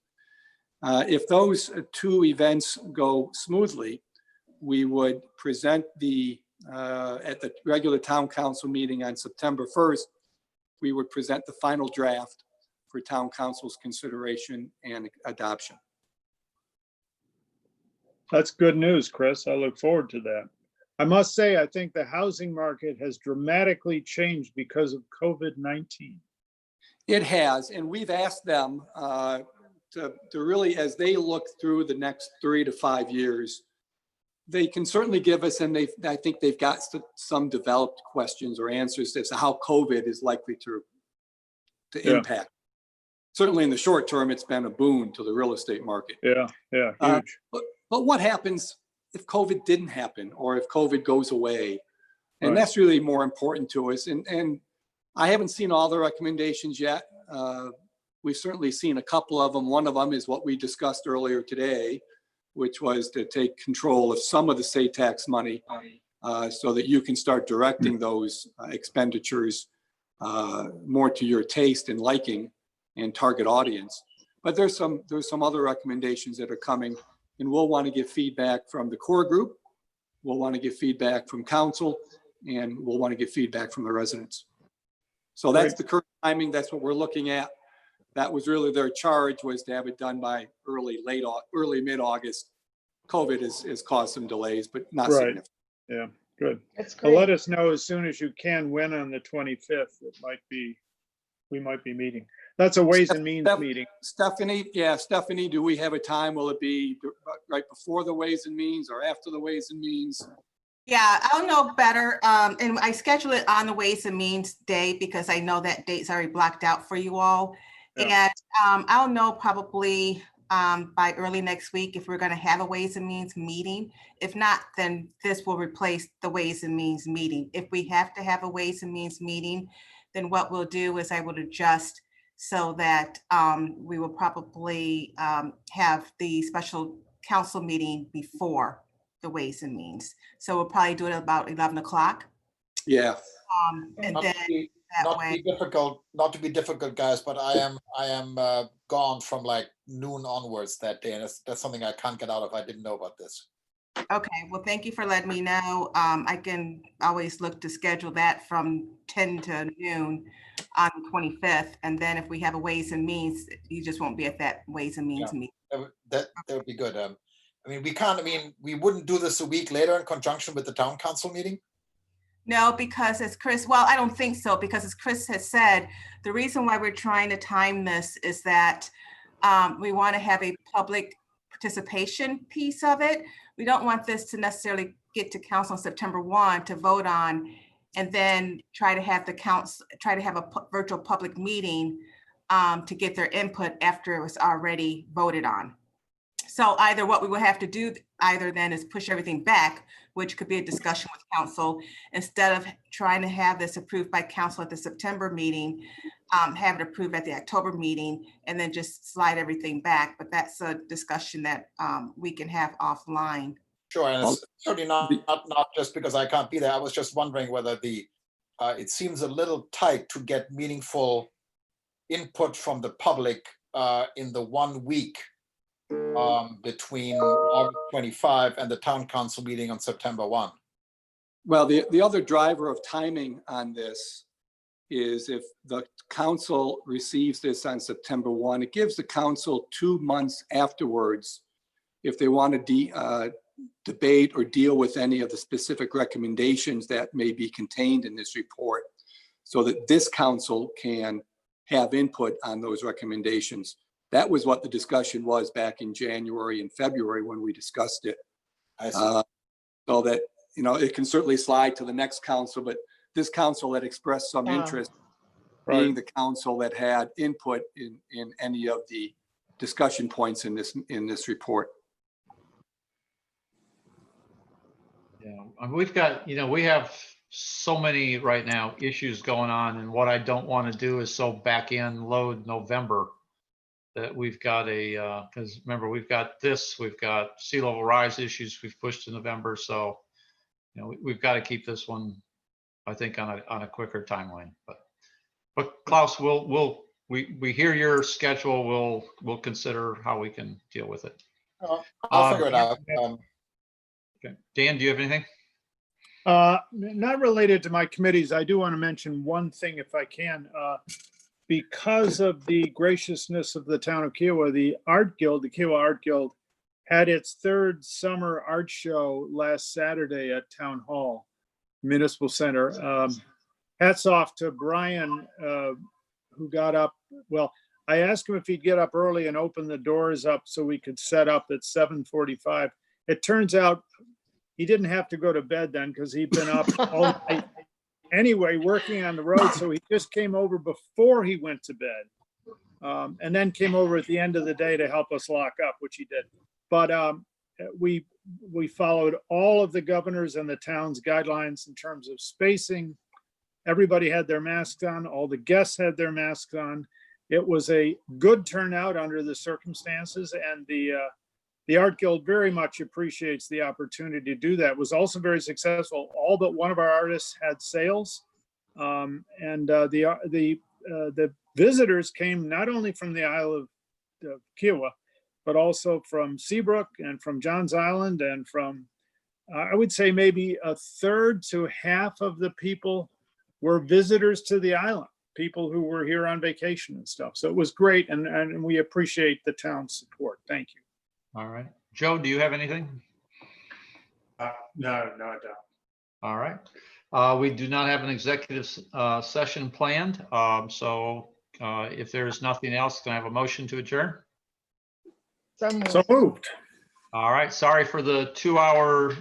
If those two events go smoothly, we would present at the regular town council meeting on September 1st, we would present the final draft for town council's consideration and adoption. That's good news, Chris. I look forward to that. I must say, I think the housing market has dramatically changed because of COVID-19. It has, and we've asked them to really, as they look through the next 3 to 5 years, they can certainly give us, and I think they've got some developed questions or answers as to how COVID is likely to impact. certainly in the short term, it's been a boon to the real estate market. Yeah, huge. But what happens if COVID didn't happen, or if COVID goes away? And Right. that's really more important to us. And I haven't seen all the recommendations yet. We've certainly seen a couple of them. One of them is what we discussed earlier today, which was to take control of some of the state tax money so that you can start directing those expenditures more to your taste and liking and target audience. But there's some other recommendations that are coming, and we'll want to get feedback from the core group. We'll want to get feedback from council, and we'll want to get feedback from the residents. So that's the current timing. That's what we're looking at. That was really their charge, was to have it done by early mid-August. COVID has caused some delays, but not Right. significant. Yeah, good. That's Well, let great. us know as soon as you can when on the 25th. We might be meeting. That's a Ways and Means meeting. Stephanie, do we have a time? Will it be right before the Ways and Means or after the Ways and Means? Yeah, I'll know better. And I schedule it on the Ways and Means day because I know that date's already blocked out for you all. Yeah. And I'll know probably by early next week if we're going to have a Ways and Means meeting. If not, then this will replace the Ways and Means meeting. If we have to have a Ways and Means meeting, then what we'll do is I will adjust so that we will probably have the special council meeting before the Ways and Means. So we'll probably do it about 11 o'clock. Yeah. And Not then to be, that not to way, be difficult, guys, but I am gone from like noon onwards that day, and that's something I can't get out of. I didn't know about this. okay, well, thank you for letting me know. I can always look to schedule that from 10 to noon on the 25th. And then if we have a Ways and Means, you just won't be at that Ways and Means meeting. That would be good. I mean, we wouldn't do this a week later in conjunction with the town council meeting? No, because as Chris, well, I don't think so, because as Chris has said, the reason why we're trying to time this is that we want to have a public participation piece of it. We don't want this to necessarily get to council on September 1 to vote on, and then try to have a virtual public meeting to get their input after it was already voted on. So either what we will have to do then is push everything back, which could be a discussion with council, instead of trying to have this approved by council at the September meeting, have it approved at the October meeting, and then just slide everything back. But that's a discussion that we can have offline. Sure, and it's certainly not just because I can't be there. I was just wondering whether it seems a little tight to get meaningful input from the public in the 1 week between August 25 and the town council meeting on September 1. Well, the other driver of timing on this is if the council receives this on September 1, it gives the council 2 months afterwards if they want to debate or deal with any of the specific recommendations that may be contained in this report, so that this council can have input on those recommendations. That was what the discussion was back in January and February when we discussed it. So that, it can certainly slide to the next council, but this council that expressed some interest, being the council that had input in any of the discussion points in this report. Yeah, we've got, we have so many right now issues going on, and what I don't want to do is so back end load November that we've got because remember, we've got sea level rise issues we've pushed to November. So, we've got to keep this one, I think, on a quicker timeline. But Klaus, we hear your schedule. We'll consider how we can deal with it. I'll figure it out. Okay. Dan, do you have anything? Not related to my committees. I do want to mention one thing if I can. Because of the graciousness of the town of Kiowa, the Kiowa Art Guild, had its 3rd summer art show last Saturday at Town Hall, Municipal Center. Hats off to Brian, who got up. Well, I asked him if he'd get up early and open the doors up so we could set up at 7:45. It turns out he didn't have to go to bed then because he'd been up all night anyway, working on the road. So he just came over before he went to bed. and then came over at the end of the day to help us lock up, which he did. But we followed all of the governors and the town's guidelines in terms of spacing. Everybody had their masks on. All the guests had their masks on. It was a good turnout under the circumstances, and the Art Guild very much appreciates the opportunity to do that. It was also very successful. All but one of our artists had sales, and the visitors came not only from the Isle of Kiowa, but also from Seabrook and from Johns Island, and from I would say maybe a third to half of the people were visitors to the island, people who were here on vacation and stuff. So it was great, and we appreciate the town's support. Thank you. All right. Joe, do you have anything? No, I don't. All right. We do not have an executive session planned. So if there's nothing else, can I have a motion to adjourn? So moved. So moved. All right. Sorry for the two hour